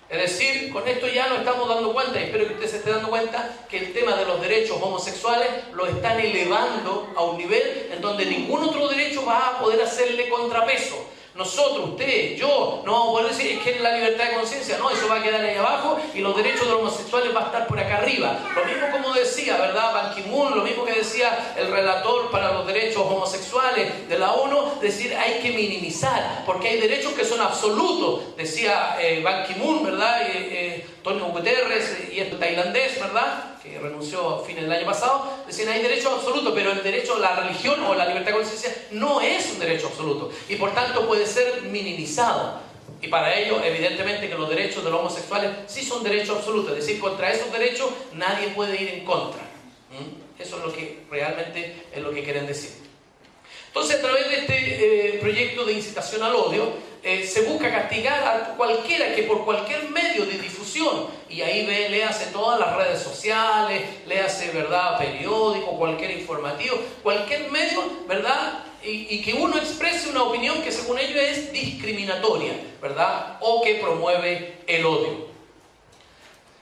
Es decir, con esto ya nos estamos dando cuenta, y espero que usted se esté dando cuenta, que el tema de los derechos homosexuales lo están elevando a un nivel en donde ningún otro derecho va a poder hacerle contrapeso. Nosotros, usted, yo, no vamos a poder decir es que es la libertad de conciencia. No, eso va a quedar ahí abajo y los derechos de los homosexuales va a estar por acá arriba. Lo mismo como decía, ¿verdad? Ban Ki-moon, lo mismo que decía el relator para los derechos homosexuales de la ONU, decir hay que minimizar, porque hay derechos que son absolutos. Decía Ban Ki-moon, ¿verdad? Antonio Guterres y el tailandés, ¿verdad?, que renunció a fines del año pasado, decían hay derechos absolutos, pero el derecho a la religión o la libertad de conciencia no es un derecho absoluto y por tanto puede ser minimizado. Y para ello, evidentemente que los derechos de los homosexuales sí son derechos absolutos, es decir, contra esos derechos nadie puede ir en contra. Eso es lo que realmente es lo que quieren decir. Entonces, a través de este proyecto de incitación al odio, se busca castigar a cualquiera que por cualquier medio de difusión, y ahí léase todas las redes sociales, léase, ¿verdad?, periódico, cualquier informativo, cualquier medio, ¿verdad?, y que uno exprese una opinión que según ellos es discriminatoria, ¿verdad?, o que promueve el odio.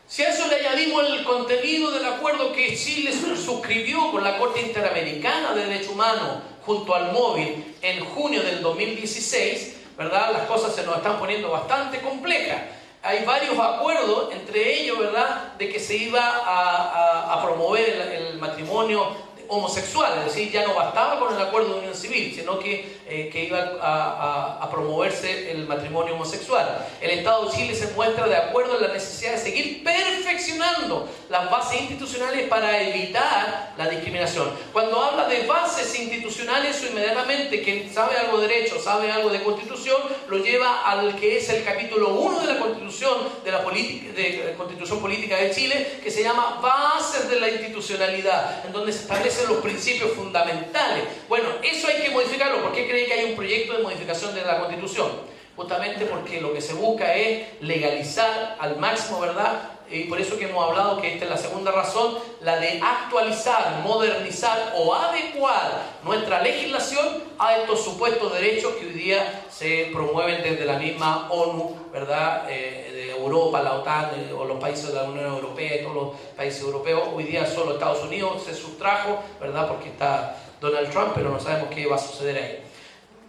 Si a eso le añadimos el contenido del acuerdo que Chile suscribió con la Corte Interamericana de Derechos Humanos junto al móvil en junio del 2016, ¿verdad?, las cosas se nos están poniendo bastante complejas. Hay varios acuerdos, entre ellos, ¿verdad?, de que se iba a promover el matrimonio homosexual, es decir, ya no bastaba con el acuerdo de unión civil, sino que iba a promoverse el matrimonio homosexual. El Estado de Chile se muestra de acuerdo en la necesidad de seguir perfeccionando las bases institucionales para evitar la discriminación. Cuando habla de bases institucionales, eso inmediatamente, quien sabe algo de derecho, sabe algo de constitución, lo lleva al que es el capítulo 1 de la Constitución, de la Constitución Política de Chile, que se llama Bases de la Institucionalidad, en donde se establece los principios fundamentales. Bueno, eso hay que modificarlo. ¿Por qué cree que hay un proyecto de modificación de la Constitución? Justamente porque lo que se busca es legalizar al máximo, ¿verdad? Y por eso que hemos hablado que esta es la segunda razón, la de actualizar, modernizar o adecuar nuestra legislación a estos supuestos derechos que hoy día se promueven desde la misma ONU, ¿verdad?, de Europa, la OTAN, o los países de la Unión Europea y todos los países europeos. Hoy día solo Estados Unidos se sustrajo, ¿verdad?, porque está Donald Trump, pero no sabemos qué va a suceder ahí.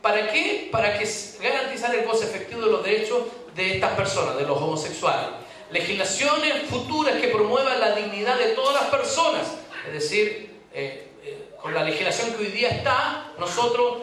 ¿Para qué? Para que garantizar el goce efectivo de los derechos de estas personas, de los homosexuales. Legislaciones futuras que promuevan la dignidad de todas las personas. Es decir, con la legislación que hoy día está, nosotros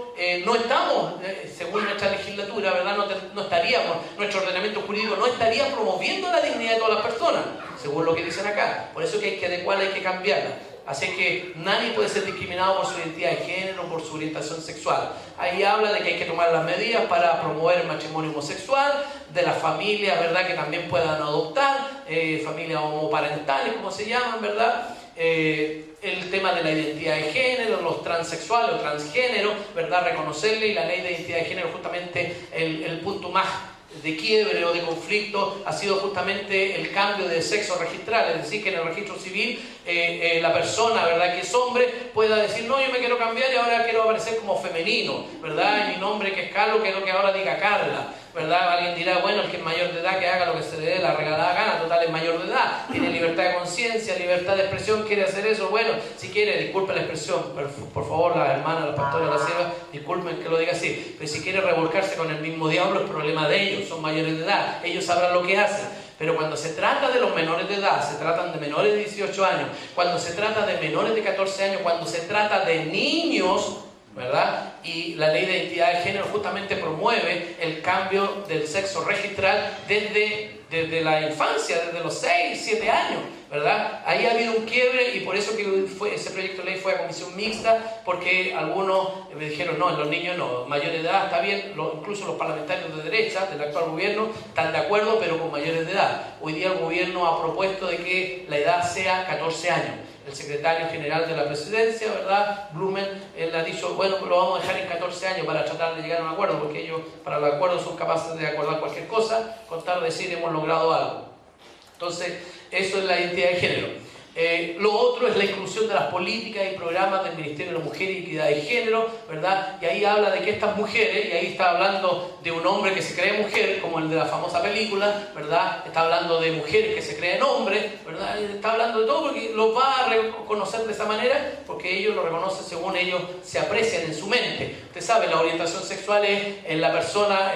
no estamos, según nuestra legislatura, ¿verdad?, no estaríamos, nuestro ordenamiento jurídico no estaría promoviendo la dignidad de todas las personas, según lo que dicen acá. Por eso que hay que adecuarla, hay que cambiarla. Así que nadie puede ser discriminado por su identidad de género o por su orientación sexual. Ahí habla de que hay que tomar las medidas para promover el matrimonio homosexual, de las familias, ¿verdad?, que también puedan adoptar, familias homoparentales, como se llaman, ¿verdad?, el tema de la identidad de género, los transexuales o transgénero, ¿verdad?, reconocerle, y la ley de identidad de género, justamente el punto más de quiebre o de conflicto ha sido justamente el cambio de sexo registral, es decir, que en el registro civil la persona, ¿verdad?, que es hombre pueda decir, no, yo me quiero cambiar y ahora quiero aparecer como femenino, ¿verdad?, y mi nombre que es Carlos, quiero que ahora diga Carla, ¿verdad? Alguien dirá, bueno, el que es mayor de edad que haga lo que se le dé la regalada gana, total es mayor de edad, tiene libertad de conciencia, libertad de expresión, quiere hacer eso, bueno, si quiere, disculpe la expresión, pero, por favor, las hermanas, los pastores de la sierva, disculpen que lo diga así, pero si quiere revolcarse con el mismo diablo, es problema de ellos, son mayores de edad, ellos sabrán lo que hacen. Pero cuando se trata de los menores de edad, se tratan de menores de 18 años, cuando se trata de menores de 14 años, cuando se trata de niños, ¿verdad? Y la ley de identidad de género justamente promueve el cambio del sexo registral desde la infancia, desde los 6, 7 años, ¿verdad? Ahí ha habido un quiebre y por eso que ese proyecto de ley fue a comisión mixta, porque algunos me dijeron, no, en los niños no, mayores de edad está bien, incluso los parlamentarios de derecha del actual gobierno están de acuerdo, pero con mayores de edad. Hoy día el gobierno ha propuesto de que la edad sea 14 años. El secretario general de la presidencia, ¿verdad?, Blumen, él ha dicho, bueno, lo vamos a dejar en 14 años para tratar de llegar a un acuerdo, porque ellos para el acuerdo son capaces de acordar cualquier cosa, con tal de decir hemos logrado algo. Entonces, eso es la identidad de género. Lo otro es la inclusión de las políticas y programas del Ministerio de la Mujer y Equidad de Género, ¿verdad? Y ahí habla de que estas mujeres, y ahí está hablando de un hombre que se cree mujer, como el de la famosa película, ¿verdad? Está hablando de mujeres que se creen hombres, ¿verdad? Está hablando de todo porque los va a reconocer de esa manera, porque ellos lo reconocen según ellos se aprecian en su mente. Usted sabe, la orientación sexual es en la persona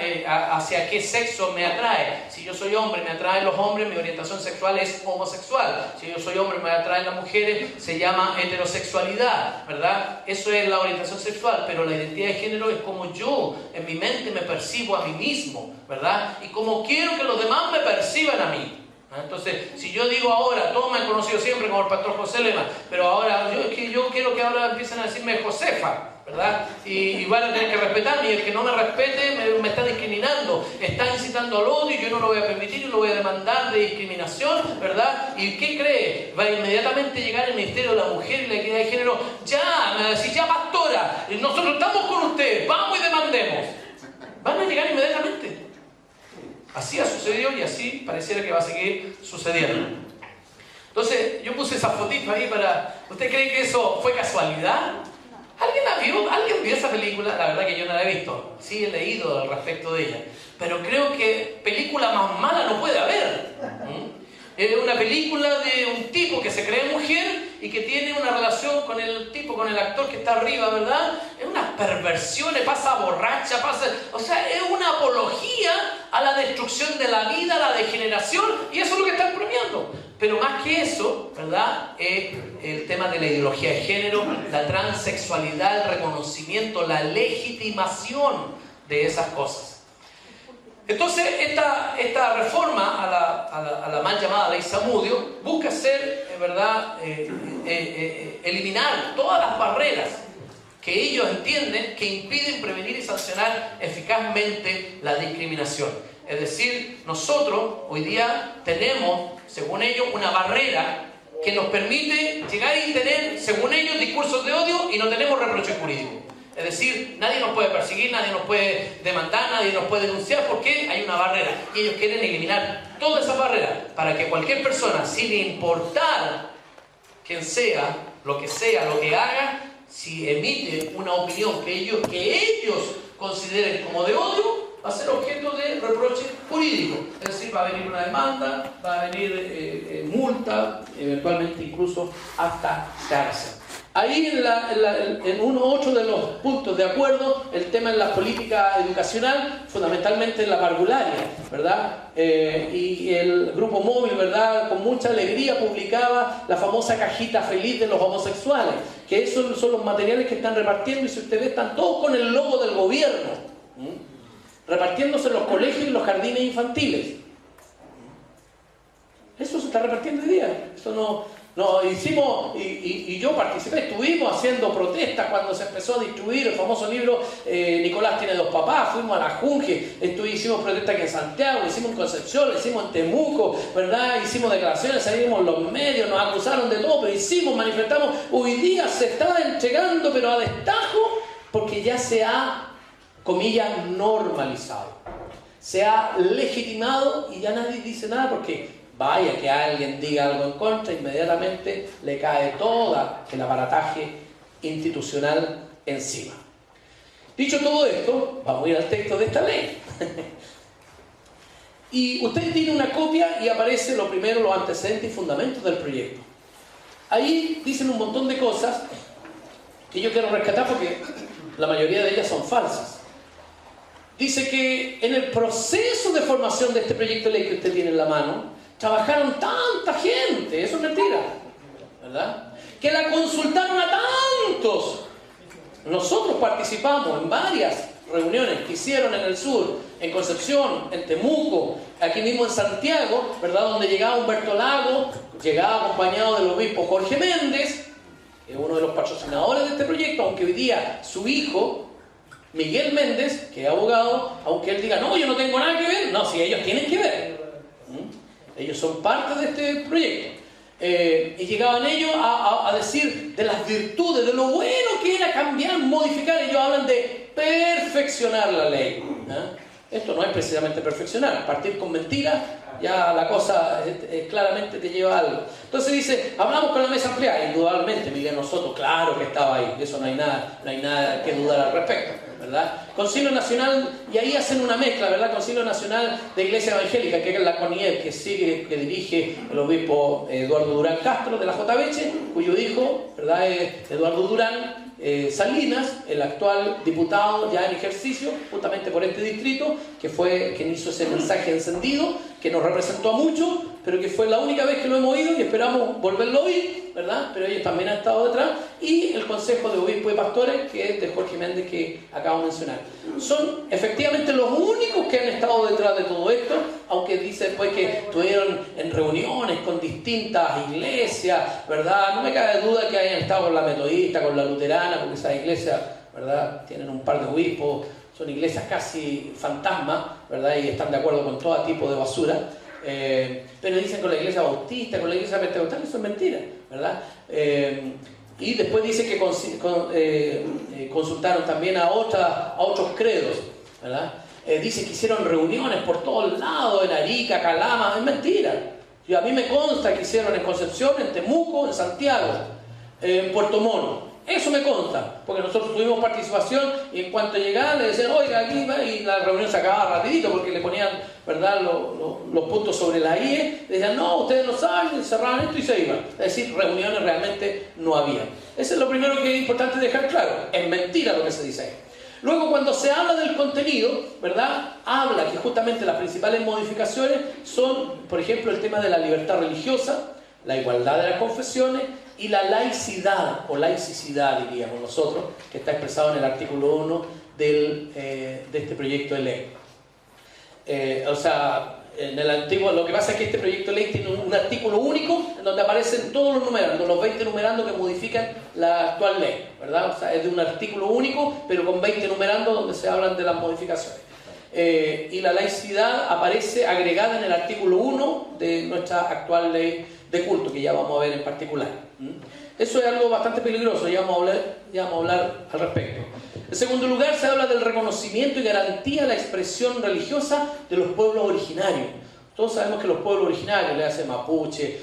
hacia qué sexo me atrae. Si yo soy hombre, me atraen los hombres, mi orientación sexual es homosexual. Si yo soy hombre, me atraen las mujeres, se llama heterosexualidad, ¿verdad? Eso es la orientación sexual, pero la identidad de género es como yo en mi mente me percibo a mí mismo, ¿verdad? Y como quiero que los demás me perciban a mí. Entonces, si yo digo ahora, todos me han conocido siempre como el pastor José Lema, pero ahora yo quiero que ahora empiecen a decirme Josefa, ¿verdad? Y van a tener que respetarme, y el que no me respete me está discriminando, está incitando al odio, y yo no lo voy a permitir y lo voy a demandar de discriminación, ¿verdad? ¿Y qué cree? Va a inmediatamente llegar el Ministerio de la Mujer y la Equidad de Género, ya, me va a decir, ya pastora, nosotros estamos con usted, vamos y demandemos. Van a llegar inmediatamente. Así ha sucedido y así pareciera que va a seguir sucediendo. Entonces, yo puse esa fotito ahí para... ¿Usted cree que eso fue casualidad? ¿Alguien la vio? ¿Alguien vio esa película? La verdad que yo no la he visto. Sí he leído al respecto de ella. Pero creo que película más mala no puede haber. Es una película de un tipo que se cree mujer y que tiene una relación con el tipo, con el actor que está arriba, ¿verdad? Es unas perversiones, pasa borracha, o sea, es una apología a la destrucción de la vida, a la degeneración, y eso es lo que están premiando. Pero más que eso, ¿verdad? Es el tema de la ideología de género, la transexualidad, el reconocimiento, la legitimación de esas cosas. Entonces, esta reforma a la mal llamada ley Zamudio busca ser, ¿verdad?, eliminar todas las barreras que ellos entienden que impiden prevenir y sancionar eficazmente la discriminación. Es decir, nosotros hoy día tenemos, según ellos, una barrera que nos permite llegar y tener, según ellos, discursos de odio y no tenemos reproche jurídico. Es decir, nadie nos puede perseguir, nadie nos puede demandar, nadie nos puede denunciar porque hay una barrera. Y ellos quieren eliminar todas esas barreras para que cualquier persona, sin importar quién sea, lo que haga, si emite una opinión que ellos consideren como de odio, va a ser objeto de reproche jurídico. Es decir, va a venir una demanda, va a venir multa, eventualmente incluso hasta cárcel. Ahí en otro de los puntos de acuerdo, el tema en la política educacional, fundamentalmente en la parvularia, ¿verdad? Y el grupo móvil, ¿verdad?, con mucha alegría publicaba la famosa cajita feliz de los homosexuales, que esos son los materiales que están repartiendo, y si usted ve, están todos con el logo del gobierno, repartiéndose en los colegios y los jardines infantiles. Eso se está repartiendo hoy día. Eso no hicimos, y yo participé, estuvimos haciendo protestas cuando se empezó a distribuir el famoso libro Nicolás tiene dos papás, fuimos a la Junge, hicimos protestas aquí en Santiago, hicimos en Concepción, lo hicimos en Temuco, ¿verdad? Hicimos declaraciones, salimos en los medios, nos acusaron de todo, pero manifestamos. Hoy día se está entregando, pero a destajo, porque ya se ha, comillas, normalizado, se ha legitimado y ya nadie dice nada, porque vaya que alguien diga algo en contra, inmediatamente le cae todo el aparataje institucional encima. Dicho todo esto, vamos a ir al texto de esta ley. Y usted tiene una copia y aparece lo primero, los antecedentes y fundamentos del proyecto. Ahí dicen un montón de cosas que yo quiero rescatar porque la mayoría de ellas son falsas. Dice que en el proceso de formación de este proyecto de ley que usted tiene en la mano, trabajaron tanta gente, eso es mentira, ¿verdad? Que la consultaron a tantos. Nosotros participamos en varias reuniones que hicieron en el sur, en Concepción, en Temuco, aquí mismo en Santiago, ¿verdad?, donde llegaba Humberto Lago, llegaba acompañado del obispo Jorge Méndez, que es uno de los patrocinadores de este proyecto, aunque hoy día su hijo, Miguel Méndez, que es abogado, aunque él diga, no, yo no tengo nada que ver, no, si ellos tienen que ver. Ellos son parte de este proyecto. Y llegaban ellos a decir de las virtudes, de lo bueno que era cambiar, modificar. Ellos hablan de perfeccionar la ley. Esto no es precisamente perfeccionar. Partir con mentiras ya la cosa claramente te lleva a algo. Entonces dice, hablamos con la mesa ampliada, indudablemente, Miguel Nosotros, claro que estaba ahí, de eso no hay nada que dudar al respecto, ¿verdad? Concilio Nacional, y ahí hacen una mezcla, ¿verdad? Concilio Nacional de Iglesia Evangélica, que es la CONIEV, que dirige el obispo Eduardo Durán Castro de la JBH, cuyo hijo, ¿verdad?, es Eduardo Durán Salinas, el actual diputado ya en ejercicio, justamente por este distrito, que fue quien hizo ese mensaje encendido, que nos representó a muchos, pero que fue la única vez que lo hemos oído y esperamos volverlo a oír, ¿verdad? Pero ellos también han estado detrás, y el Consejo de Obispos y Pastores, que es de Jorge Méndez, que acabo de mencionar. Son efectivamente los únicos que han estado detrás de todo esto, aunque dice después que estuvieron en reuniones con distintas iglesias, ¿verdad? No me cabe duda que hayan estado con la metodista, con la luterana, porque esas iglesias, ¿verdad?, tienen un par de obispos, son iglesias casi fantasmas, ¿verdad?, y están de acuerdo con todo tipo de basura. Pero dicen con la iglesia bautista, con la iglesia pentecostal, eso es mentira, ¿verdad? Y después dice que consultaron también a otros credos, ¿verdad? Dice que hicieron reuniones por todos lados, en Arica, Calama, es mentira. Y a mí me consta que hicieron en Concepción, en Temuco, en Santiago, en Puerto Montt. Eso me consta, porque nosotros tuvimos participación y en cuanto llegaban le decían, oiga, aquí va, y la reunión se acababa rapidito porque le ponían, ¿verdad?, los puntos sobre la IE, le decían, no, ustedes no saben, cerraban esto y se iban. Es decir, reuniones realmente no había. Eso es lo primero que es importante dejar claro, es mentira lo que se dice ahí. Luego, cuando se habla del contenido, ¿verdad?, habla que justamente las principales modificaciones son, por ejemplo, el tema de la libertad religiosa, la igualdad de las confesiones y la laicidad, o laicidad diríamos nosotros, que está expresado en el artículo 1 de este proyecto de ley. O sea, en el antiguo, lo que pasa es que este proyecto de ley tiene un artículo único en donde aparecen todos los numerandos, los 20 numerandos que modifican la actual ley, ¿verdad? O sea, es de un artículo único, pero con 20 numerandos donde se hablan de las modificaciones. Y la laicidad aparece agregada en el artículo 1 de nuestra actual ley de culto, que ya vamos a ver en particular. Eso es algo bastante peligroso, ya vamos a hablar al respecto. En segundo lugar, se habla del reconocimiento y garantía de la expresión religiosa de los pueblos originarios. Todos sabemos que los pueblos originarios, le hace mapuche,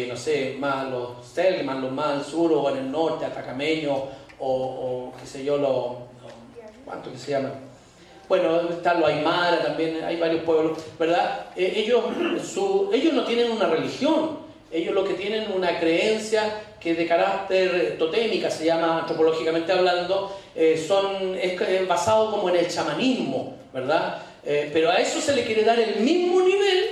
no sé, más los selknam, los más al sur o en el norte, atacameños, o qué sé yo, ¿cuánto que se llama? Bueno, están los aymara también, hay varios pueblos, ¿verdad? Ellos no tienen una religión, ellos lo que tienen una creencia que de carácter totémica, se llama antropológicamente hablando, es basado como en el chamanismo, ¿verdad? Pero a eso se le quiere dar el mismo nivel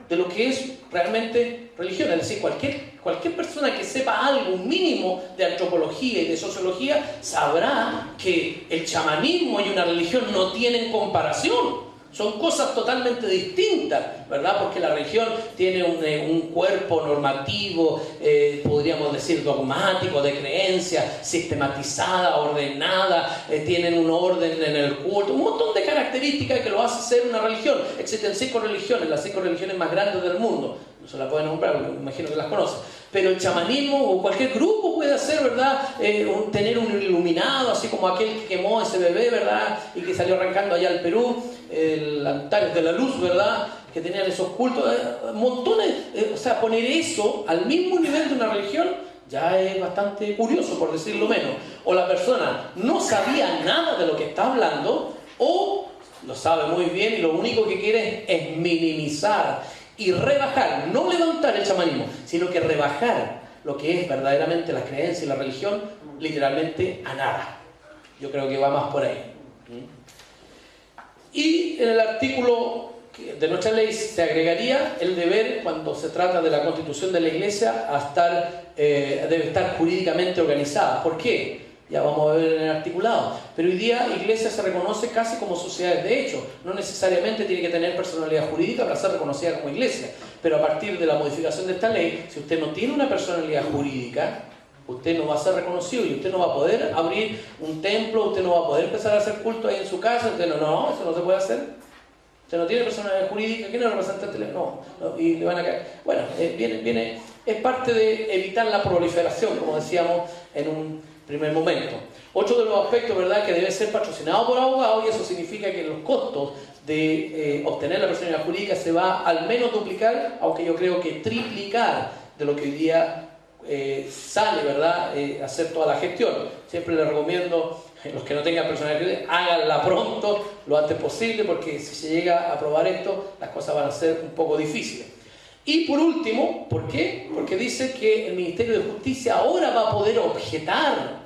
de lo que es realmente religión, es decir, cualquier persona que sepa algo, un mínimo de antropología y de sociología, sabrá que el chamanismo y una religión no tienen comparación. Son cosas totalmente distintas, ¿verdad? Porque la religión tiene un cuerpo normativo, podríamos decir dogmático, de creencia, sistematizada, ordenada, tienen un orden en el culto, un montón de características que lo hace ser una religión. Existen 5 religiones, las 5 religiones más grandes del mundo. No se las pueden nombrar, porque me imagino que las conocen. Pero el chamanismo o cualquier grupo puede hacer, ¿verdad? Tener un iluminado, así como aquel que quemó ese bebé, ¿verdad? Y que salió arrancando allá al Perú, el Antares de la Luz, ¿verdad? Que tenían esos cultos, montones. O sea, poner eso al mismo nivel de una religión ya es bastante curioso, por decirlo menos. O la persona no sabía nada de lo que está hablando, o lo sabe muy bien y lo único que quiere es minimizar y rebajar, no levantar el chamanismo, sino que rebajar lo que es verdaderamente la creencia y la religión, literalmente a nada. Yo creo que va más por ahí. Y en el artículo de nuestra ley se agregaría el deber, cuando se trata de la constitución de la Iglesia, debe estar jurídicamente organizada. ¿Por qué? Ya vamos a ver en el articulado. Pero hoy día Iglesia se reconoce casi como sociedades de hecho. No necesariamente tiene que tener personalidad jurídica para ser reconocida como Iglesia. Pero a partir de la modificación de esta ley, si usted no tiene una personalidad jurídica, usted no va a ser reconocido y usted no va a poder abrir un templo, usted no va a poder empezar a hacer culto ahí en su casa. Usted no, eso no se puede hacer. Usted no tiene personalidad jurídica, ¿quién es el representante? No, y le van a caer. Bueno, es parte de evitar la proliferación, como decíamos en un primer momento. Otro de los aspectos, ¿verdad?, que debe ser patrocinado por abogados, y eso significa que los costos de obtener la personalidad jurídica se va al menos duplicar, aunque yo creo que triplicar de lo que hoy día sale, ¿verdad?, hacer toda la gestión. Siempre les recomiendo, los que no tengan personalidad jurídica, háganla pronto, lo antes posible, porque si se llega a aprobar esto, las cosas van a ser un poco difíciles. Y por último, ¿por qué? Porque dice que el Ministerio de Justicia ahora va a poder objetar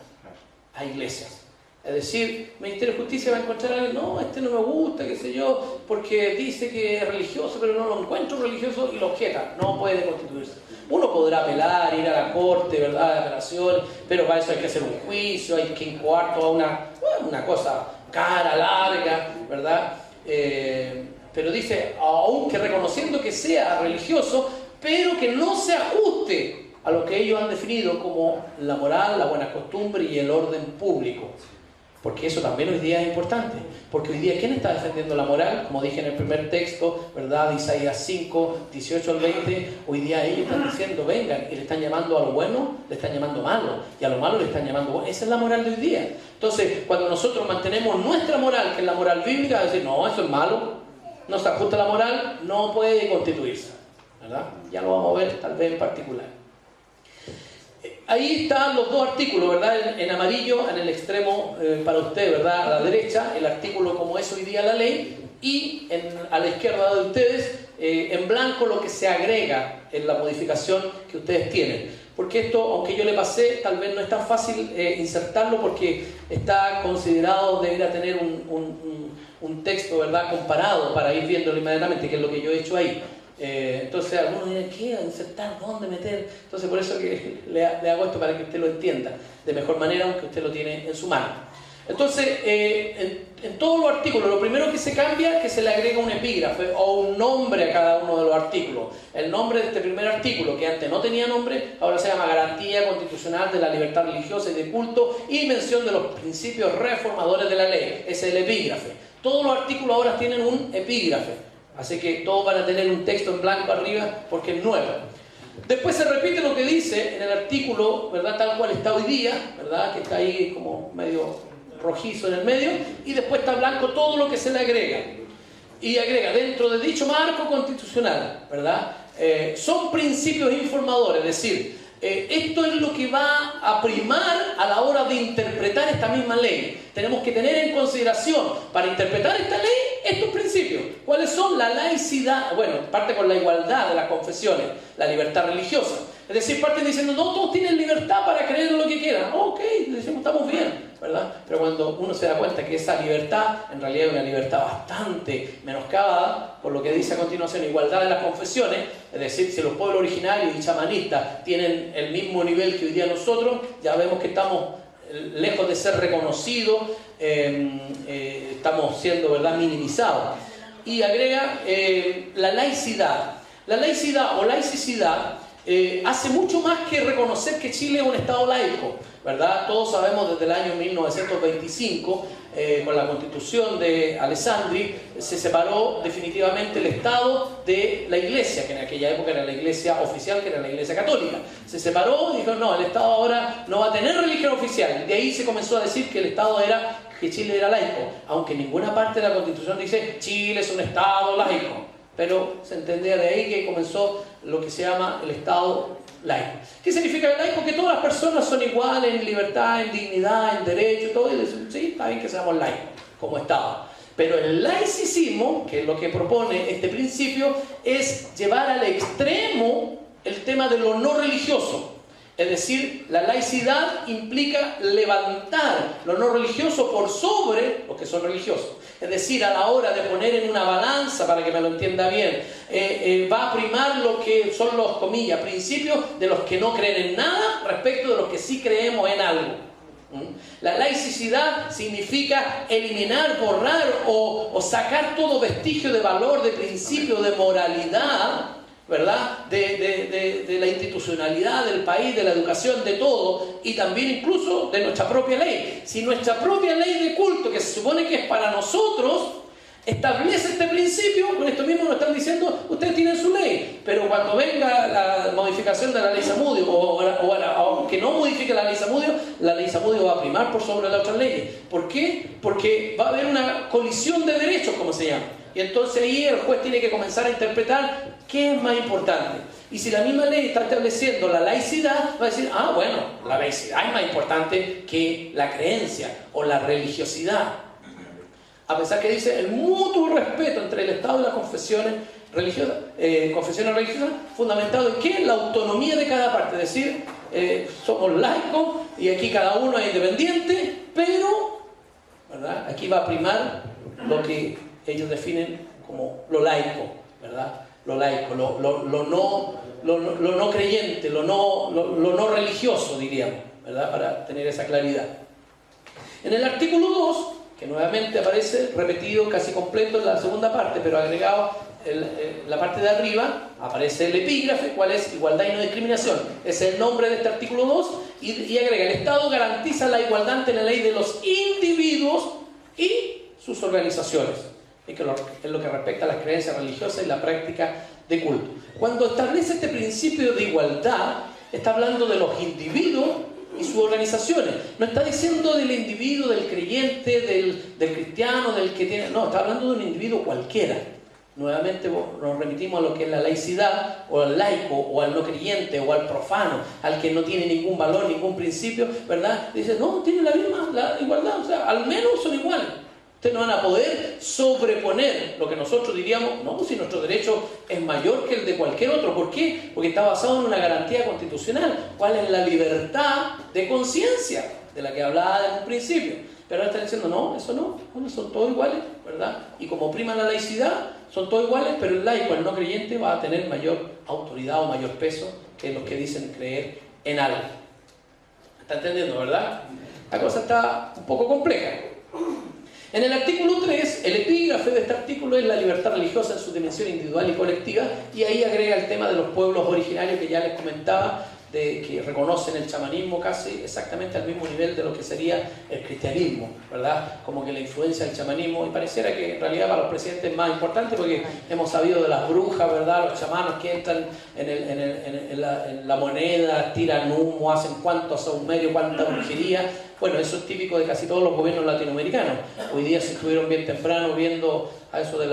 a iglesias. Es decir, el Ministerio de Justicia va a encontrar a alguien, no, este no me gusta, qué sé yo, porque dice que es religioso, pero no lo encuentro religioso, y lo objeta. No puede constituirse. Uno podrá apelar, ir a la corte, ¿verdad?, de apelación, pero para eso hay que hacer un juicio, hay que incoar toda una cosa cara, larga, ¿verdad? Pero dice, aunque reconociendo que sea religioso, pero que no se ajuste a lo que ellos han definido como la moral, la buena costumbre y el orden público. Porque eso también hoy día es importante. Porque hoy día, ¿quién está defendiendo la moral? Como dije en el primer texto, ¿verdad?, de Isaías 5, 18 al 20, hoy día ellos están diciendo, vengan, y le están llamando a lo bueno, le están llamando malo, y a lo malo le están llamando bueno. Esa es la moral de hoy día. Entonces, cuando nosotros mantenemos nuestra moral, que es la moral bíblica, decir, no, eso es malo, no se ajusta a la moral, no puede constituirse, ¿verdad? Ya lo vamos a ver tal vez en particular. Ahí están los dos artículos, ¿verdad? En amarillo, en el extremo para usted, ¿verdad?, a la derecha, el artículo como es hoy día la ley, y a la izquierda de ustedes, en blanco, lo que se agrega en la modificación que ustedes tienen. Porque esto, aunque yo le pasé, tal vez no es tan fácil insertarlo, porque está considerado debería tener un texto, ¿verdad?, comparado para ir viéndolo inmediatamente, que es lo que yo he hecho ahí. Entonces algunos dirán, ¿qué? ¿Insertar? ¿Dónde meter? Entonces por eso que le hago esto, para que usted lo entienda de mejor manera, aunque usted lo tiene en su mano. Entonces, en todos los artículos, lo primero que se cambia es que se le agrega un epígrafe o un nombre a cada uno de los artículos. El nombre de este primer artículo, que antes no tenía nombre, ahora se llama Garantía Constitucional de la Libertad Religiosa y de Culto y mención de los principios reformadores de la ley. Ese es el epígrafe. Todos los artículos ahora tienen un epígrafe. Así que todos van a tener un texto en blanco arriba porque es nuevo. Después se repite lo que dice en el artículo, ¿verdad?, tal cual está hoy día, ¿verdad?, que está ahí como medio rojizo en el medio, y después está blanco todo lo que se le agrega. Y agrega, dentro de dicho marco constitucional, ¿verdad?, son principios informadores, es decir, esto es lo que va a primar a la hora de interpretar esta misma ley. Tenemos que tener en consideración, para interpretar esta ley, estos principios. ¿Cuáles son? La laicidad, bueno, parte con la igualdad de las confesiones, la libertad religiosa. Es decir, parten diciendo, no, todos tienen libertad para creer en lo que quieran. Ok, decimos, estamos bien, ¿verdad? Pero cuando uno se da cuenta que esa libertad, en realidad es una libertad bastante menoscabada, por lo que dice a continuación, igualdad de las confesiones, es decir, si los pueblos originarios y chamanistas tienen el mismo nivel que hoy día nosotros, ya vemos que estamos lejos de ser reconocidos, estamos siendo, ¿verdad?, minimizados. Y agrega la laicidad. La laicidad o laicidad hace mucho más que reconocer que Chile es un Estado laico, ¿verdad? Todos sabemos desde el año 1925, con la Constitución de Alessandri, se separó definitivamente el Estado de la Iglesia, que en aquella época era la Iglesia oficial, que era la Iglesia católica. Se separó y dijo, no, el Estado ahora no va a tener religión oficial. De ahí se comenzó a decir que el Estado era, que Chile era laico, aunque en ninguna parte de la Constitución dice Chile es un Estado laico. Pero se entendía de ahí que comenzó lo que se llama el Estado laico. ¿Qué significa el laico? Que todas las personas son iguales en libertad, en dignidad, en derecho, todo. Y dicen, sí, está bien que seamos laicos como Estado. Pero el laicismo, que es lo que propone este principio, es llevar al extremo el tema de lo no religioso. Es decir, la laicidad implica levantar lo no religioso por sobre los que son religiosos. Es decir, a la hora de poner en una balanza, para que me lo entienda bien, va a primar lo que son los, comillas, principios de los que no creen en nada respecto de los que sí creemos en algo. La laicidad significa eliminar, borrar o sacar todo vestigio de valor, de principio, de moralidad, ¿verdad?, de la institucionalidad del país, de la educación, de todo, y también incluso de nuestra propia ley. Si nuestra propia ley de culto, que se supone que es para nosotros, establece este principio, con esto mismo nos están diciendo, ustedes tienen su ley, pero cuando venga la modificación de la ley Zamudio, o que no modifique la ley Zamudio va a primar por sobre las otras leyes. ¿Por qué? Porque va a haber una colisión de derechos, como se llama. Y entonces ahí el juez tiene que comenzar a interpretar qué es más importante. Y si la misma ley está estableciendo la laicidad, va a decir, bueno, la laicidad es más importante que la creencia o la religiosidad. A pesar que dice el mutuo respeto entre el Estado y las confesiones religiosas, fundamentado en ¿qué? La autonomía de cada parte. Es decir, somos laicos y aquí cada uno es independiente, pero, ¿verdad?, aquí va a primar lo que ellos definen como lo laico, ¿verdad? Lo laico, lo no creyente, lo no religioso, diríamos, ¿verdad?, para tener esa claridad. En el artículo 2, que nuevamente aparece repetido casi completo en la segunda parte, pero agregado en la parte de arriba, aparece el epígrafe, cuál es igualdad y no discriminación. Ese es el nombre de este artículo 2, y agrega, el Estado garantiza la igualdad ante la ley de los individuos y sus organizaciones, en lo que respecta a las creencias religiosas y la práctica de culto. Cuando establece este principio de igualdad, está hablando de los individuos y sus organizaciones. No está diciendo del individuo, del creyente, del cristiano, del que tiene... No, está hablando de un individuo cualquiera. Nuevamente nos remitimos a lo que es la laicidad, o al laico, o al no creyente, o al profano, al que no tiene ningún valor, ningún principio, ¿verdad? Dice, no, tiene la igualdad, o sea, al menos son iguales. Ustedes no van a poder sobreponer lo que nosotros diríamos, no, si nuestro derecho es mayor que el de cualquier otro. ¿Por qué? Porque está basado en una garantía constitucional. ¿Cuál es la libertad de conciencia de la que hablaba en un principio? Pero ahora están diciendo, no, eso no, bueno, son todos iguales, ¿verdad? Y como prima la laicidad, son todos iguales, pero el laico, el no creyente, va a tener mayor autoridad o mayor peso que los que dicen creer en algo. ¿Está entendiendo, verdad? La cosa está un poco compleja. En el artículo 3, el epígrafe de este artículo es la libertad religiosa en su dimensión individual y colectiva, y ahí agrega el tema de los pueblos originarios que ya les comentaba, que reconocen el chamanismo casi exactamente al mismo nivel de lo que sería el cristianismo, ¿verdad? Como que la influencia del chamanismo, y pareciera que en realidad para los presidentes es más importante, porque hemos sabido de las brujas, ¿verdad? Los chamanos que entran en la moneda, tiran humo, hacen cuánto saumerio, cuánta brujería. Bueno, eso es típico de casi todos los gobiernos latinoamericanos. Hoy día se estuvieron bien temprano viendo a eso de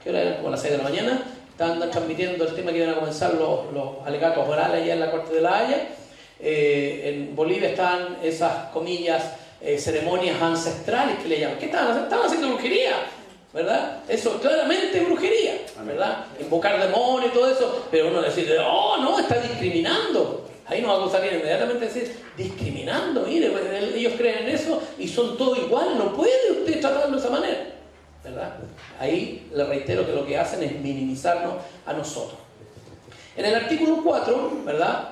¿qué hora era? Como a las 6 de la mañana. Están transmitiendo el tema que iban a comenzar los alegatos orales allá en la Corte de la Haya. En Bolivia están esas, comillas, ceremonias ancestrales que le llaman. ¿Qué estaban haciendo? Estaban haciendo brujería, ¿verdad? Eso claramente es brujería, ¿verdad? Invocar demonios y todo eso. Pero uno decide, oh, no, está discriminando. Ahí nos acusarían inmediatamente de decir, discriminando, mire, ellos creen en eso y son todos iguales, no puede usted tratarlo de esa manera, ¿verdad? Ahí le reitero que lo que hacen es minimizarnos a nosotros. En el artículo 4, ¿verdad?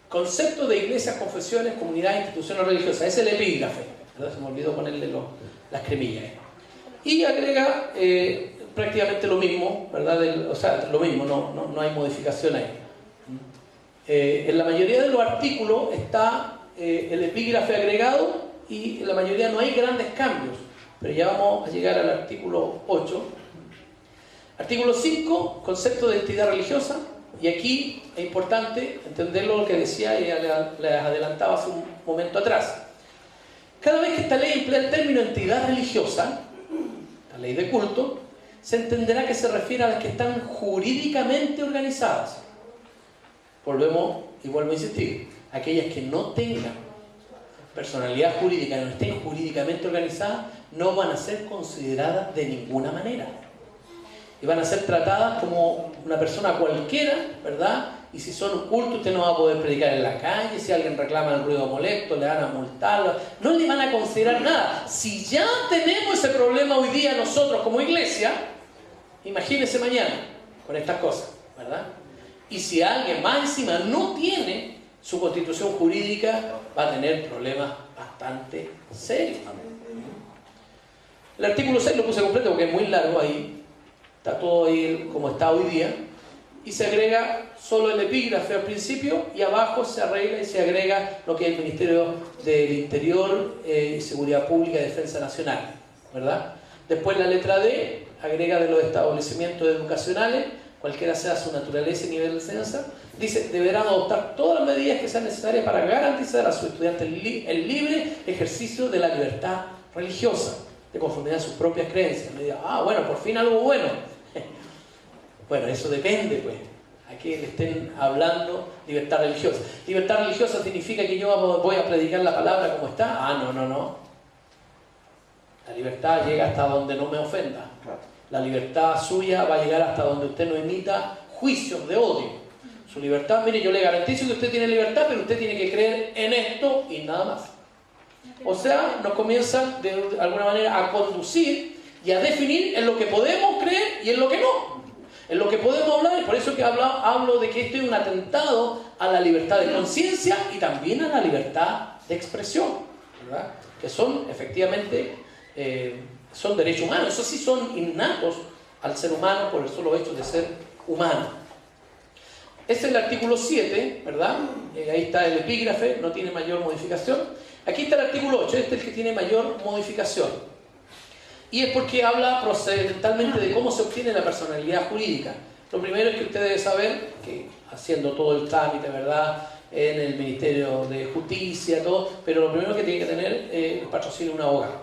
Concepto de iglesias, confesiones, comunidades, instituciones religiosas, es el epígrafe, ¿verdad? Se me olvidó ponerle las cremillas. Y agrega prácticamente lo mismo, ¿verdad? O sea, lo mismo, no hay modificación ahí. En la mayoría de los artículos está el epígrafe agregado y en la mayoría no hay grandes cambios, pero ya vamos a llegar al artículo 8. Artículo 5, concepto de entidad religiosa, y aquí es importante entenderlo lo que decía y les adelantaba hace un momento atrás. Cada vez que esta ley emplea el término entidad religiosa, la ley de culto, se entenderá que se refiere a las que están jurídicamente organizadas. Vuelvo a insistir, aquellas que no tengan personalidad jurídica, no estén jurídicamente organizadas, no van a ser consideradas de ninguna manera. Y van a ser tratadas como una persona cualquiera, ¿verdad? Y si son un culto, usted no va a poder predicar en la calle, si alguien reclama el ruido molesto, le van a multar, no le van a considerar nada. Si ya tenemos ese problema hoy día nosotros como iglesia, imagínense mañana con estas cosas, ¿verdad? Y si alguien más encima no tiene su constitución jurídica, va a tener problemas bastante serios. El artículo 6 lo puse completo porque es muy largo ahí. Está todo ahí como está hoy día. Y se agrega solo el epígrafe al principio y abajo se arregla y se agrega lo que es el Ministerio del Interior, Seguridad Pública y Defensa Nacional, ¿verdad? Después la letra D agrega de los establecimientos educacionales, cualquiera sea su naturaleza y nivel de enseñanza, dice, deberán adoptar todas las medidas que sean necesarias para garantizar a sus estudiantes el libre ejercicio de la libertad religiosa, de conformidad a sus propias creencias. Me diga, bueno, por fin algo bueno. Bueno, eso depende, pues. A que le estén hablando libertad religiosa. Libertad religiosa significa que yo voy a predicar la palabra como está. No. La libertad llega hasta donde no me ofenda. La libertad suya va a llegar hasta donde usted no emita juicios de odio. Su libertad, mire, yo le garantizo que usted tiene libertad, pero usted tiene que creer en esto y nada más. O sea, nos comienzan de alguna manera a conducir y a definir en lo que podemos creer y en lo que no. En lo que podemos hablar, y por eso que hablo de que esto es un atentado a la libertad de conciencia y también a la libertad de expresión, ¿verdad? Que son efectivamente son derechos humanos. Eso sí son innatos al ser humano por el solo hecho de ser humano. Este es el artículo 7, ¿verdad? Ahí está el epígrafe, no tiene mayor modificación. Aquí está el artículo 8, este es el que tiene mayor modificación. Y es porque habla procedimentalmente de cómo se obtiene la personalidad jurídica. Lo primero es que usted debe saber que haciendo todo el trámite, ¿verdad?, en el Ministerio de Justicia, todo, pero lo primero que tiene que tener es el patrocinio de un abogado.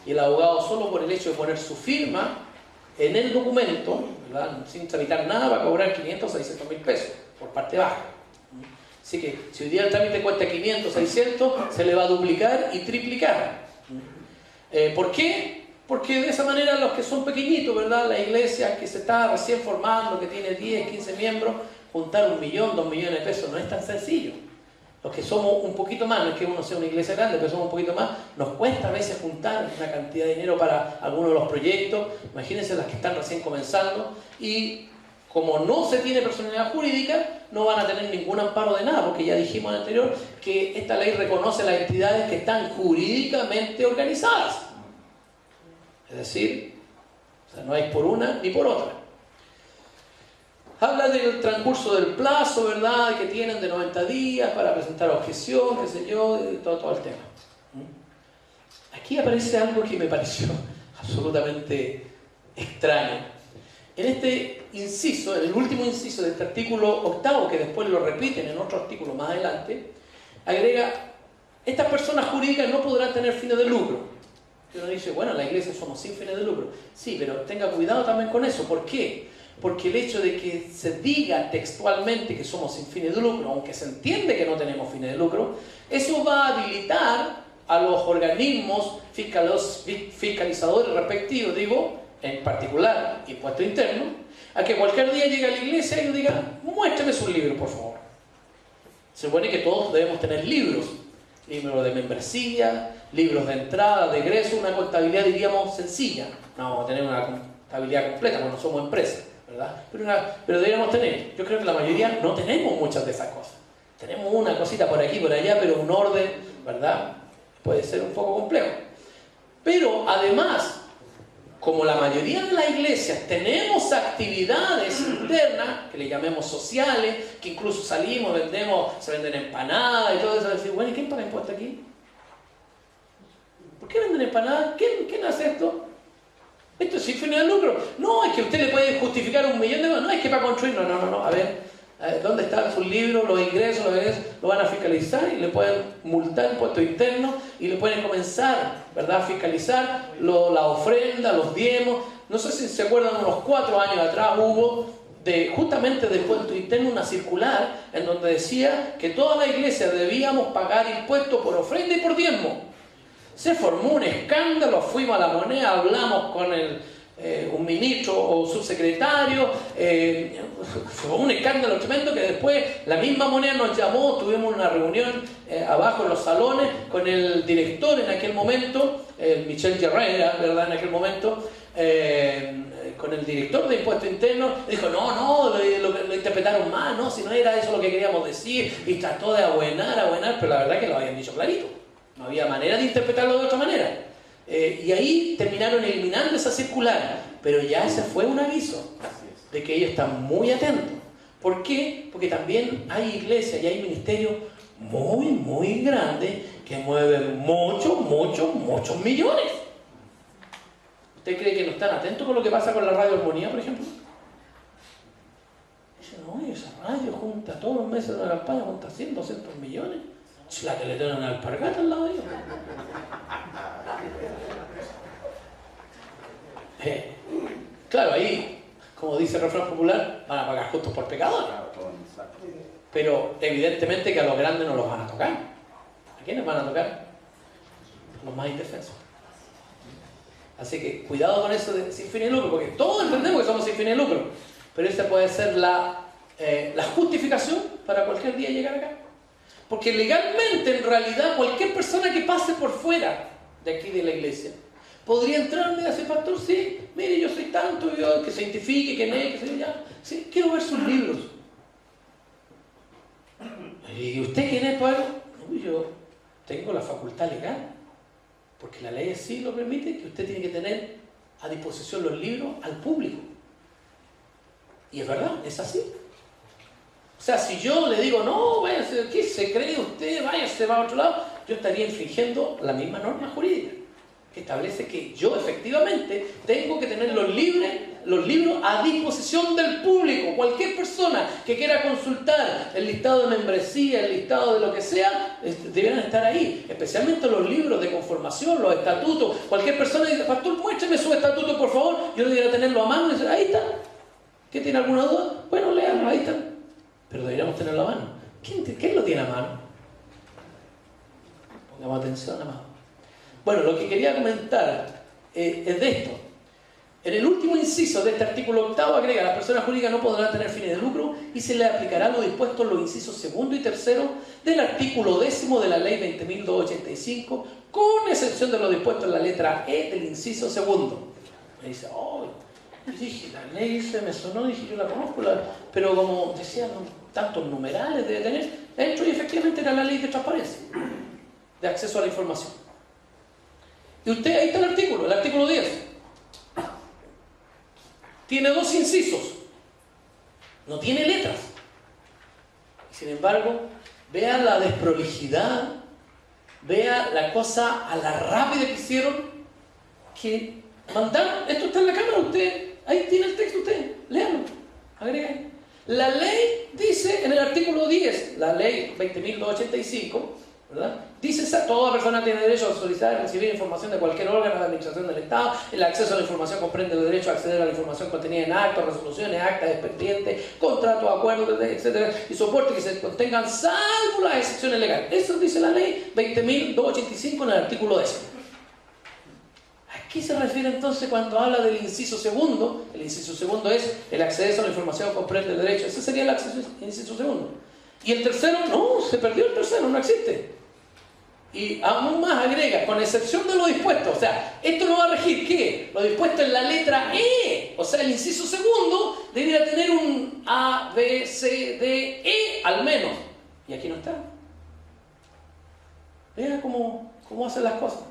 Y el abogado, solo por el hecho de poner su firma en el documento, ¿verdad?, sin tramitar nada, va a cobrar 500 o 600 mil pesos por parte baja. Así que si hoy día el trámite cuesta 500, 600, se le va a duplicar y triplicar. ¿Por qué? Porque de esa manera los que son pequeñitos, ¿verdad?, la iglesia que se está recién formando, que tiene 10, 15 miembros, juntar 1 millón, 2 millones de pesos no es tan sencillo. Los que somos un poquito más, no es que uno sea una iglesia grande, pero somos un poquito más, nos cuesta a veces juntar una cantidad de dinero para algunos de los proyectos. Imagínense las que están recién comenzando, y como no se tiene personalidad jurídica, no van a tener ningún amparo de nada, porque ya dijimos en el anterior que esta ley reconoce las entidades que están jurídicamente organizadas. Es decir, o sea, no hay por una ni por otra. Habla del transcurso del plazo, ¿verdad?, que tienen de 90 días para presentar objeción, qué sé yo, todo el tema. Aquí aparece algo que me pareció absolutamente extraño. En este inciso, en el último inciso de este artículo 8, que después lo repiten en otro artículo más adelante, agrega, estas personas jurídicas no podrán tener fines de lucro. Y uno dice, bueno, la iglesia somos sin fines de lucro. Sí, pero tenga cuidado también con eso. ¿Por qué? Porque el hecho de que se diga textualmente que somos sin fines de lucro, aunque se entiende que no tenemos fines de lucro, eso va a habilitar a los organismos fiscalizadores respectivos, digo, en particular Impuesto Interno, a que cualquier día llegue a la iglesia y diga, muéstrame sus libros, por favor. Se supone que todos debemos tener libros de membresía, libros de entrada, de egreso, una contabilidad, diríamos, sencilla. No vamos a tener una contabilidad completa, porque no somos empresas, ¿verdad? Pero deberíamos tener. Yo creo que la mayoría no tenemos muchas de esas cosas. Tenemos una cosita por aquí, por allá, pero un orden, ¿verdad?, puede ser un poco complejo. Pero además, como la mayoría de las iglesias tenemos actividades internas, que le llamemos sociales, que incluso salimos, se venden empanadas y todo eso, decir, bueno, ¿y quién paga impuestos aquí? ¿Por qué venden empanadas? ¿Quién hace esto? ¿Esto es sin fines de lucro? No, es que usted le puede justificar 1 millón de euros. No, es que para construir. No. A ver, ¿dónde están sus libros, los ingresos, lo van a fiscalizar y le pueden multar impuestos internos y le pueden comenzar, ¿verdad?, a fiscalizar la ofrenda, los diezmos. No sé si se acuerdan, unos 4 años atrás hubo justamente del impuesto interno una circular en donde decía que todas las iglesias debíamos pagar impuestos por ofrenda y por diezmo. Se formó un escándalo, fuimos a La Moneda, hablamos con un ministro o subsecretario, fue un escándalo tremendo que después la misma Moneda nos llamó, tuvimos una reunión abajo en los salones con el director en aquel momento, Michel Herrera, ¿verdad?, en aquel momento, con el director de Impuesto Interno, dijo, no, lo interpretaron mal, no, si no era eso lo que queríamos decir, y trató de abuenar, pero la verdad es que lo habían dicho clarito. No había manera de interpretarlo de otra manera. Y ahí terminaron eliminando esa circular. Pero ya ese fue un aviso de que ellos están muy atentos. ¿Por qué? Porque también hay iglesias y hay ministerios muy, muy grandes que mueven muchos millones. ¿Usted cree que no están atentos con lo que pasa con la Radio Armonía, por ejemplo? Dicen, oye, esa radio junta todos los meses de la campaña, junta 100, 200 millones. Es la que le tienen una alpargata al lado de ellos. Claro, ahí, como dice el refrán popular, van a pagar justos por pecadores. Pero evidentemente que a los grandes no los van a tocar. ¿A quiénes van a tocar? A los más indefensos. Así que cuidado con eso de sin fin de lucro, porque todos entendemos que somos sin fin de lucro, pero esta puede ser la justificación para cualquier día llegar acá. Porque legalmente, en realidad, cualquier persona que pase por fuera de aquí de la iglesia podría entrarme y decir, pastor, sí, mire, yo soy tanto, yo, que se identifique, que no, que se ya, sí, quiero ver sus libros. ¿Y usted quién es, Pablo? No, yo tengo la facultad legal. Porque la ley así lo permite, que usted tiene que tener a disposición los libros al público. Y es verdad, es así. O sea, si yo le digo, no, váyase, ¿qué se cree usted? Váyase, va a otro lado, yo estaría infringiendo la misma norma jurídica, que establece que yo efectivamente tengo que tener los libros a disposición del público. Cualquier persona que quiera consultar el listado de membresía, el listado de lo que sea, deberán estar ahí. Especialmente los libros de conformación, los estatutos. Cualquier persona dice, pastor, muéstrame su estatuto, por favor. Yo debería tenerlo a mano y decir, ahí está. ¿Qué tiene alguna duda? Bueno, léanlo, ahí está. Pero deberíamos tenerlo a mano. ¿Quién lo tiene a mano? Pongamos atención, amado. Bueno, lo que quería comentar es de esto. En el último inciso de este artículo 8 agrega: las personas jurídicas no podrán tener fines de lucro y se le aplicará lo dispuesto en los incisos 2 y 3 del artículo 10 de la ley 20.285, con excepción de lo dispuesto en la letra E del inciso 2. Me dice, oh, dije, la ley se me sonó, dije, yo la conozco, pero como decían tantos numerales debe tener, dentro, y efectivamente era la ley de transparencia, de acceso a la información. Y usted, ahí está el artículo 10. Tiene 2 incisos. No tiene letras. Y sin embargo, vea la desprolijidad, vea la cosa a la rápida que hicieron, que mandaron, esto está en la cámara, usted, ahí tiene el texto usted, léalo, agrega ahí. La ley dice en el artículo 10, la ley 20.285, ¿verdad? Dice, toda persona tiene derecho a solicitar y recibir información de cualquier órgano de administración del Estado. El acceso a la información comprende el derecho a acceder a la información contenida en actos, resoluciones, actas, expedientes, contratos, acuerdos, etc. y soporte que se contengan salvo las excepciones legales. Eso dice la ley 20.285 en el artículo 10. ¿A qué se refiere entonces cuando habla del inciso 2? El inciso 2 es el acceso a la información comprende el derecho. Ese sería el inciso 2. Y el tercero, no, se perdió el tercero, no existe. Y aún más agrega, con excepción de lo dispuesto. O sea, esto no va a regir, ¿qué? Lo dispuesto en la letra E. O sea, el inciso 2 debería tener un A, B, C, D, E al menos. Y aquí no está. Vea cómo hacen las cosas.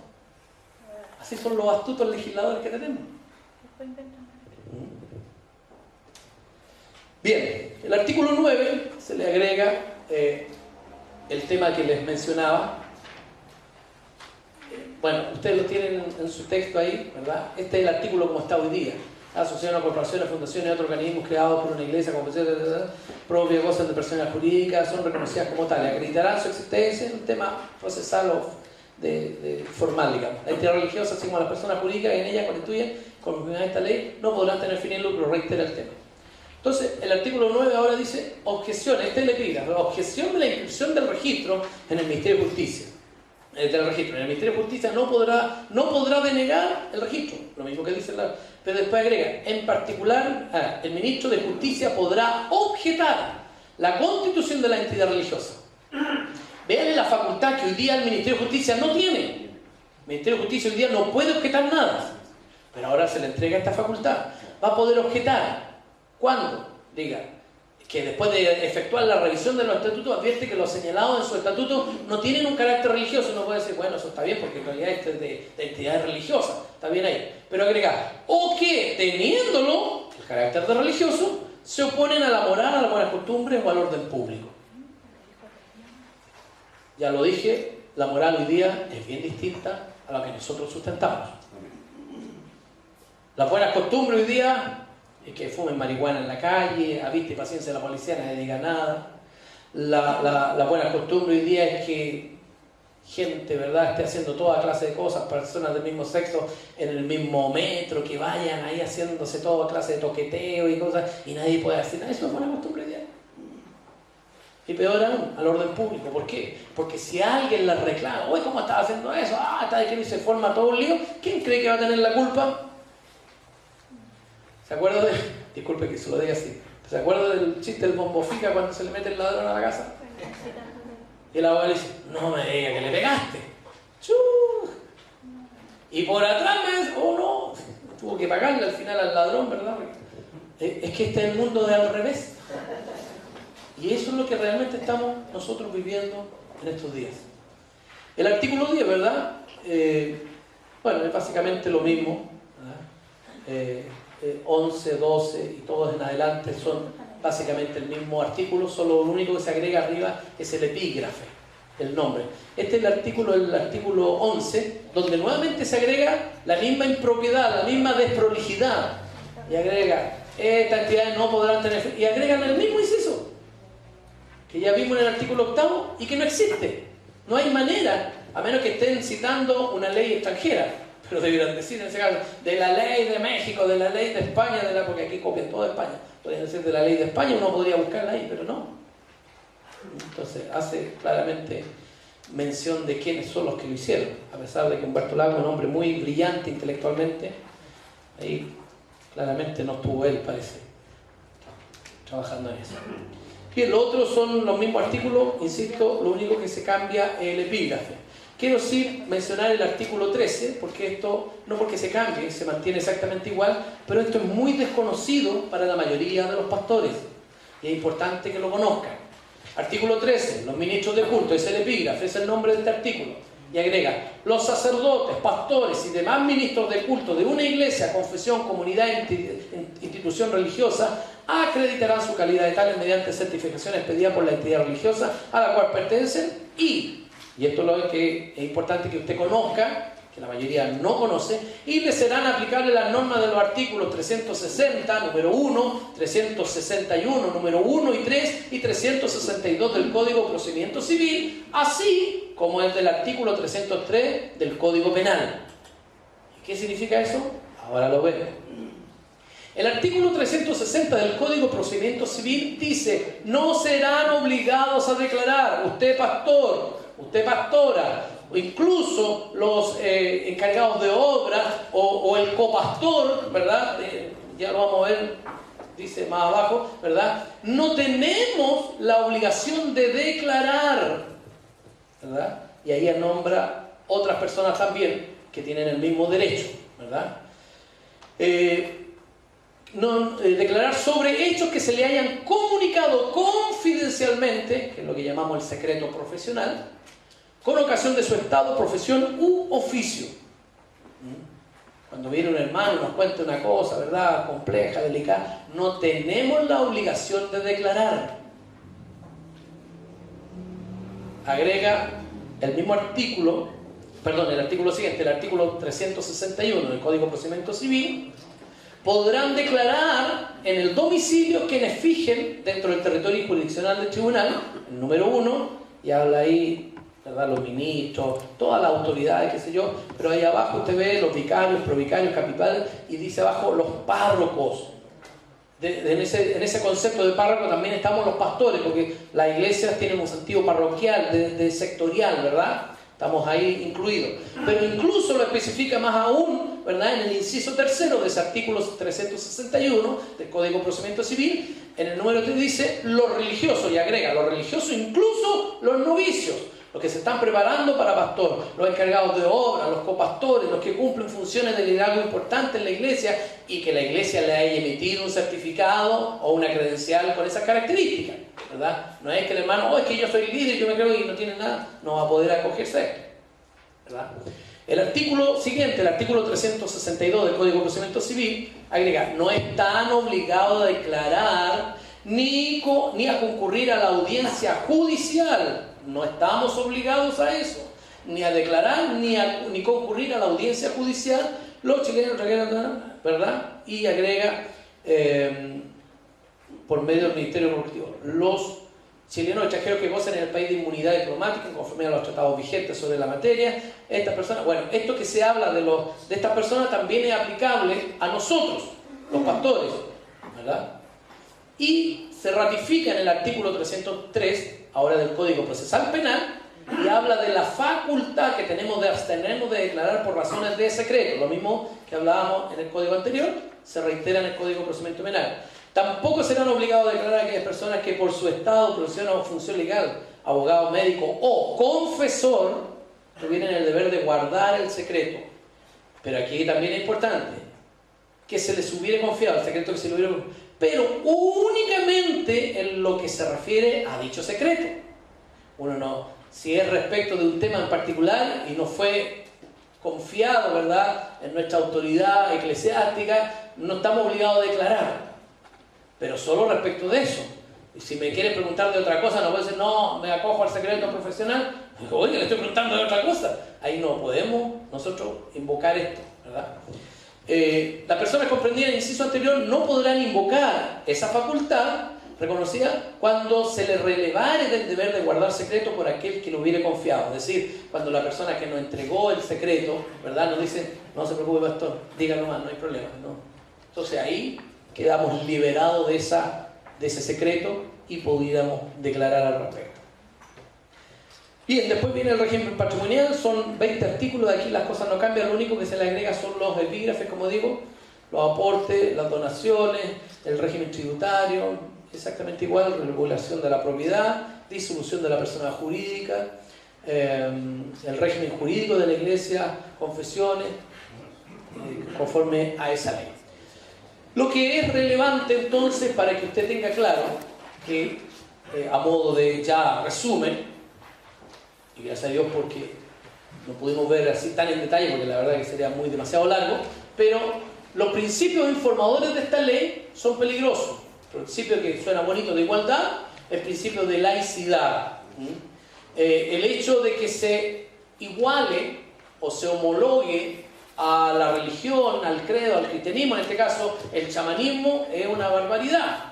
Así son los astutos legisladores que tenemos. Bien, el artículo 9 se le agrega el tema que les mencionaba. Bueno, ustedes lo tienen en su texto ahí, ¿verdad? Este es el artículo como está hoy día. Asociaciones, corporaciones, fundaciones y otros organismos creados por una iglesia, propias cosas de personas jurídicas, son reconocidas como tales. Acreditarán su existencia en un tema procesal o formal, digamos. La entidad religiosa, así como las personas jurídicas en ella constituyen, conforme a esta ley, no podrán tener fin de lucro, reitera el tema. Entonces, el artículo 9 ahora dice objeción, este le pide, objeción de la inscripción del registro en el Ministerio de Justicia. Del registro. En el Ministerio de Justicia no podrá denegar el registro, lo mismo que dice pero después agrega, en particular, el ministro de Justicia podrá objetar la constitución de la entidad religiosa. Vean la facultad que hoy día el Ministerio de Justicia no tiene. El Ministerio de Justicia hoy día no puede objetar nada, pero ahora se le entrega esta facultad. Va a poder objetar. ¿Cuándo? Diga, que después de efectuar la revisión de los estatutos advierte que los señalados en su estatuto no tienen un carácter religioso. No puede decir, bueno, eso está bien porque en realidad este es de entidades religiosas, está bien ahí. Pero agrega, o que teniéndolo, el carácter de religioso, se oponen a la moral, a las buenas costumbres o al orden público. Ya lo dije, la moral hoy día es bien distinta a la que nosotros sustentamos. Las buenas costumbres hoy día es que fumen marihuana en la calle, a vista y paciencia de la policía, nadie diga nada. La buena costumbre hoy día es que gente, ¿verdad?, esté haciendo toda clase de cosas, personas del mismo sexo en el mismo metro, que vayan ahí haciéndose toda clase de toqueteo y cosas, y nadie puede decir nada. Eso es buena costumbre hoy día. Y peor aún, al orden público. ¿Por qué? Porque si alguien la reclama, oye, ¿cómo estás haciendo eso? Está de que se forma todo un lío. ¿Quién cree que va a tener la culpa? ¿Se acuerda de...? Disculpe que se lo diga así. ¿Se acuerda del chiste del bombofica cuando se le mete el ladrón a la casa? Y el abogado le dice, no me diga que le pegaste. ¡Chuh! Y por atrás me dice, oh no, tuvo que pagarle al final al ladrón, ¿verdad? Es que este es el mundo de al revés. Y eso es lo que realmente estamos nosotros viviendo en estos días. El artículo 10, ¿verdad? Bueno, es básicamente lo mismo, ¿verdad? 11, 12 y todos en adelante son básicamente el mismo artículo, solo lo único que se agrega arriba es el epígrafe, el nombre. Este es el artículo 11, donde nuevamente se agrega la misma impropiedad, la misma desprolijidad, y agrega, estas entidades no podrán tener, y agregan el mismo inciso que ya vimos en el artículo 8 y que no existe. No hay manera, a menos que estén citando una ley extranjera, pero debieran decir en ese caso, de la ley de México, de la ley de España, porque aquí copian todo de España. Podrían decir de la ley de España, uno podría buscarla ahí, pero no. Entonces hace claramente mención de quiénes son los que lo hicieron, a pesar de que Humberto Lago es un hombre muy brillante intelectualmente, ahí claramente no estuvo él, parece, trabajando en eso. Y el otro son los mismos artículos, insisto, lo único que se cambia es el epígrafe. Quiero sí mencionar el artículo 13, porque esto, no porque se cambie, se mantiene exactamente igual, pero esto es muy desconocido para la mayoría de los pastores, y es importante que lo conozcan. Artículo 13, los ministros de culto, es el epígrafe, es el nombre de este artículo, y agrega, los sacerdotes, pastores y demás ministros de culto de una iglesia, confesión, comunidad, institución religiosa, acreditarán su calidad de tales mediante certificaciones pedidas por la entidad religiosa a la cual pertenecen y esto es lo que es importante que usted conozca, que la mayoría no conoce, y le serán aplicables las normas de los artículos 360, número 1, 361, número 1 y 3, y 362 del Código de Procedimiento Civil, así como el del artículo 303 del Código Penal. ¿Qué significa eso? Ahora lo vemos. El artículo 360 del Código de Procedimiento Civil dice, no serán obligados a declarar, usted pastor, usted pastora, o incluso los encargados de obra o el copastor, ¿verdad? Ya lo vamos a ver, dice más abajo, ¿verdad? No tenemos la obligación de declarar, ¿verdad? Y ahí nombra otras personas también que tienen el mismo derecho, ¿verdad? Declarar sobre hechos que se le hayan comunicado confidencialmente, que es lo que llamamos el secreto profesional, con ocasión de su estado, profesión u oficio. Cuando viene un hermano y nos cuenta una cosa, ¿verdad?, compleja, delicada, no tenemos la obligación de declarar. Agrega el mismo artículo, el artículo siguiente, el artículo 361 del Código de Procedimiento Civil, podrán declarar en el domicilio quienes fijen dentro del territorio jurisdiccional del tribunal, el número 1, y habla ahí, ¿verdad?, los ministros, todas las autoridades, qué sé yo, pero ahí abajo usted ve los vicarios, provicarios, capitales, y dice abajo los párrocos. En ese concepto de párroco también estamos los pastores, porque las iglesias tienen un sentido parroquial, de sectorial, ¿verdad? Estamos ahí incluidos. Pero incluso lo especifica más aún, ¿verdad?, en el inciso tercero de ese artículo 361 del Código de Procedimiento Civil, en el número 3 dice los religiosos, y agrega los religiosos, incluso los novicios, los que se están preparando para pastor, los encargados de obra, los copastores, los que cumplen funciones de liderazgo importantes en la iglesia y que la iglesia le haya emitido un certificado o una credencial con esas características, ¿verdad? No es que el hermano, es que yo soy líder, yo me creo y no tiene nada, no va a poder acogerse a esto, ¿verdad? El artículo siguiente, el artículo 362 del Código de Procedimiento Civil, agrega, no están obligados a declarar ni a concurrir a la audiencia judicial. No estamos obligados a eso. ni a declarar, ni concurrir a la audiencia judicial, los chilenos, ¿verdad? Y agrega, por medio del Ministerio Público, los chilenos extranjeros que gozan en el país de inmunidad diplomática en conformidad a los tratados vigentes sobre la materia, estas personas, bueno, esto que se habla de estas personas también es aplicable a nosotros, los pastores, ¿verdad? Y se ratifica en el artículo 303, ahora del Código Procesal Penal, y habla de la facultad que tenemos de abstenernos de declarar por razones de secreto. Lo mismo que hablábamos en el Código anterior, se reitera en el Código de Procedimiento Penal. Tampoco serán obligados a declarar a aquellas personas que por su estado, profesión o función legal, abogado, médico o confesor, tuvieran el deber de guardar el secreto. Pero aquí también es importante que se les hubiera confiado el secreto, que se le hubiera confiado, pero únicamente en lo que se refiere a dicho secreto. Uno no, si es respecto de un tema en particular y no fue confiado, ¿verdad?, en nuestra autoridad eclesiástica, no estamos obligados a declarar, pero solo respecto de eso. Y si me quieren preguntar de otra cosa, no puede decir, no, me acojo al secreto profesional. Oye, le estoy preguntando de otra cosa. Ahí no podemos nosotros invocar esto, ¿verdad? Las personas comprendidas en el inciso anterior no podrán invocar esa facultad reconocida cuando se le relevare del deber de guardar secreto por aquel que lo hubiere confiado. Es decir, cuando la persona que nos entregó el secreto, ¿verdad?, nos dice, no se preocupe, pastor, dígalo más, no hay problema, ¿no? Entonces ahí quedamos liberados de ese secreto y pudiéramos declarar al respecto. Bien, después viene el régimen patrimonial, son 20 artículos, de aquí las cosas no cambian, lo único que se le agrega son los epígrafes, como digo, los aportes, las donaciones, el régimen tributario, exactamente igual, regulación de la propiedad, disolución de la persona jurídica, el régimen jurídico de la iglesia, confesiones, conforme a esa ley. Lo que es relevante entonces, para que usted tenga claro, que a modo de ya resumen, y gracias a Dios porque no pudimos ver así tan en detalle, porque la verdad que sería demasiado largo, pero los principios informadores de esta ley son peligrosos. El principio que suena bonito de igualdad, el principio de laicidad, el hecho de que se iguale o se homologue a la religión, al credo, al cristianismo, en este caso el chamanismo, es una barbaridad.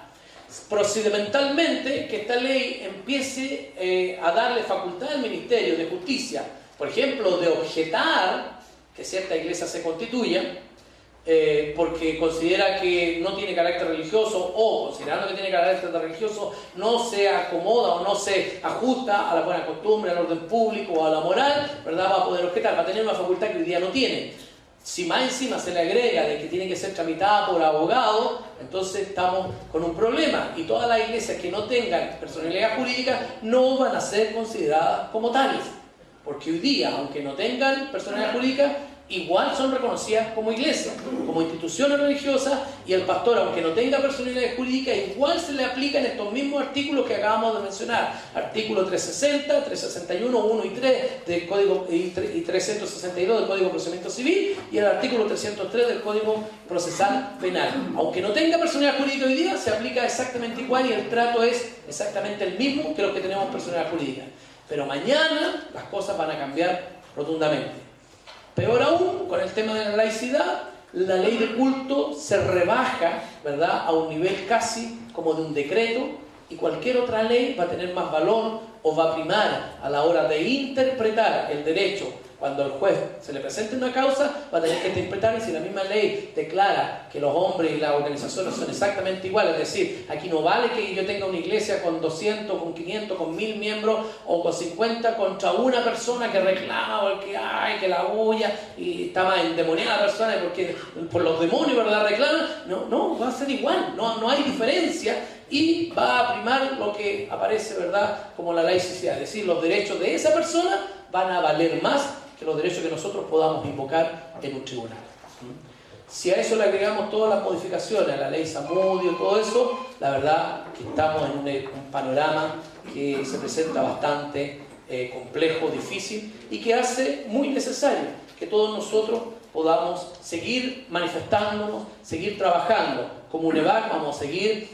Procedimentalmente, que esta ley empiece a darle facultad al Ministerio de Justicia, por ejemplo, de objetar que cierta iglesia se constituya, porque considera que no tiene carácter religioso, o considerando que tiene carácter religioso no se acomoda o no se ajusta a la buena costumbre, al orden público o a la moral, ¿verdad?, va a poder objetar, va a tener una facultad que hoy día no tiene. Si más encima se le agrega de que tiene que ser tramitada por abogado, entonces estamos con un problema, y todas las iglesias que no tengan personalidad jurídica no van a ser consideradas como tales, porque hoy día, aunque no tengan personalidad jurídica, igual son reconocidas como iglesias, como instituciones religiosas, y el pastor, aunque no tenga personalidad jurídica, igual se le aplican estos mismos artículos que acabamos de mencionar, artículo 360, 361, 1 y 3 del Código, y 362 del Código de Procedimiento Civil, y el artículo 303 del Código Procesal Penal. Aunque no tenga personalidad jurídica hoy día, se aplica exactamente igual y el trato es exactamente el mismo que los que tenemos personalidad jurídica. Pero mañana las cosas van a cambiar rotundamente. Peor aún, con el tema de la laicidad, la ley de culto se rebaja, ¿verdad?, a un nivel casi como de un decreto, y cualquier otra ley va a tener más valor o va a primar a la hora de interpretar el derecho. Cuando el juez se le presente una causa, va a tener que interpretar, y si la misma ley declara que los hombres y las organizaciones son exactamente iguales, es decir, aquí no vale que yo tenga una iglesia con 200, con 500, con 1000 miembros, o con 50 contra una persona que reclama, porque ay, que la bulla, y está más endemoniada la persona, porque por los demonios, ¿verdad?, reclaman. No, va a ser igual, no hay diferencia, y va a primar lo que aparece, ¿verdad?, como la laicidad, es decir, los derechos de esa persona van a valer más que los derechos que nosotros podamos invocar en un tribunal. Si a eso le agregamos todas las modificaciones, a la ley Zamudio, todo eso, la verdad que estamos en un panorama que se presenta bastante complejo, difícil, y que hace muy necesario que todos nosotros podamos seguir manifestándonos, seguir trabajando. Como UNEVAC vamos a seguir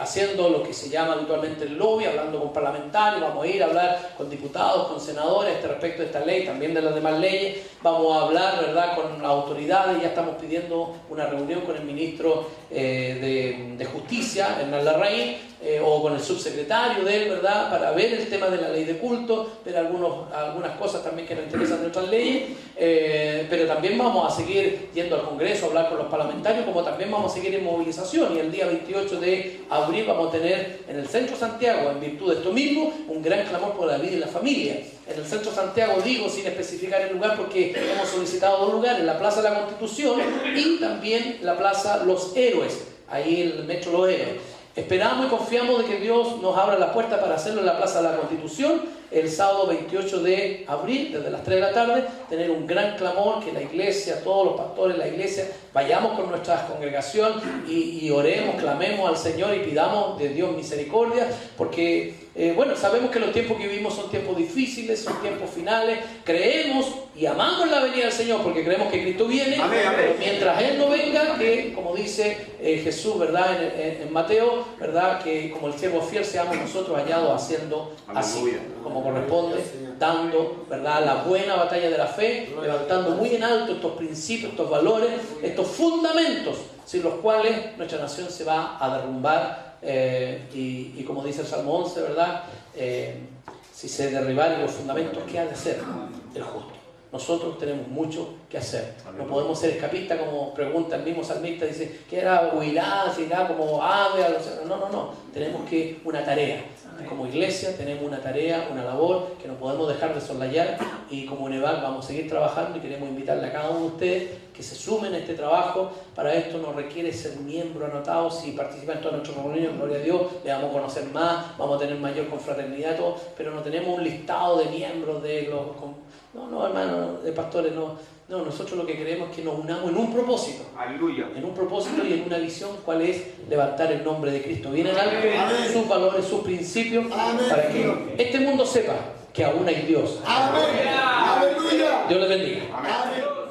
haciendo lo que se llama habitualmente el lobby, hablando con parlamentarios, vamos a ir a hablar con diputados, con senadores respecto a esta ley, también de las demás leyes, vamos a hablar, ¿verdad?, con las autoridades. Ya estamos pidiendo una reunión con el ministro de Justicia, Hernán Larraín, o con el subsecretario de él, ¿verdad?, para ver el tema de la ley de culto, ver algunas cosas también que nos interesan de otras leyes, pero también vamos a seguir yendo al Congreso a hablar con los parlamentarios, como también vamos a seguir en movilización, y el día 28 de abril vamos a tener en el Centro Santiago, en virtud de esto mismo, un gran clamor por la vida y la familia. En el Centro Santiago, digo sin especificar el lugar porque hemos solicitado 2 lugares, la Plaza de la Constitución y también la Plaza Los Héroes, ahí el Metro Los Héroes. Esperamos y confiamos de que Dios nos abra la puerta para hacerlo en la Plaza de la Constitución el sábado 28 de abril, desde las 3 de la tarde, tener un gran clamor, que la iglesia, todos los pastores de la iglesia, vayamos con nuestra congregación y oremos, clamemos al Señor y pidamos de Dios misericordia, porque bueno, sabemos que los tiempos que vivimos son tiempos difíciles, son tiempos finales, creemos y amamos la venida del Señor porque creemos que Cristo viene, pero mientras Él no venga, que como dice Jesús, ¿verdad?, en Mateo, ¿verdad?, que como el siervo fiel seamos nosotros hallados haciendo así, como corresponde, dando, ¿verdad?, la buena batalla de la fe, levantando muy en alto estos principios, estos valores, estos fundamentos sin los cuales nuestra nación se va a derrumbar, y como dice el Salmo 11, ¿verdad?, si se derribaren los fundamentos, ¿qué ha de hacer el justo? Nosotros tenemos mucho que hacer. No podemos ser escapistas, como pregunta el mismo salmista, dice, ¿qué era? ¿Huirá? ¿Se irá como ave? No. Tenemos una tarea. Como iglesia tenemos una tarea, una labor que no podemos dejar de soslayar, y como UNEVAC vamos a seguir trabajando y queremos invitarle a cada uno de ustedes que se sumen a este trabajo. Para esto no requiere ser miembro anotado. Si participan en todas nuestras reuniones, gloria a Dios, le vamos a conocer más, vamos a tener mayor confraternidad, todo, pero no tenemos un listado de miembros de los... No, hermano, de pastores, no. Nosotros lo que queremos es que nos unamos en un propósito. Aleluya. En un propósito y en una visión, ¿cuál es? Levantar el nombre de Cristo. Vienen algo, sus valores, sus principios, para que este mundo sepa que aún hay Dios. Amén. Aleluya. Dios les bendiga. Amén.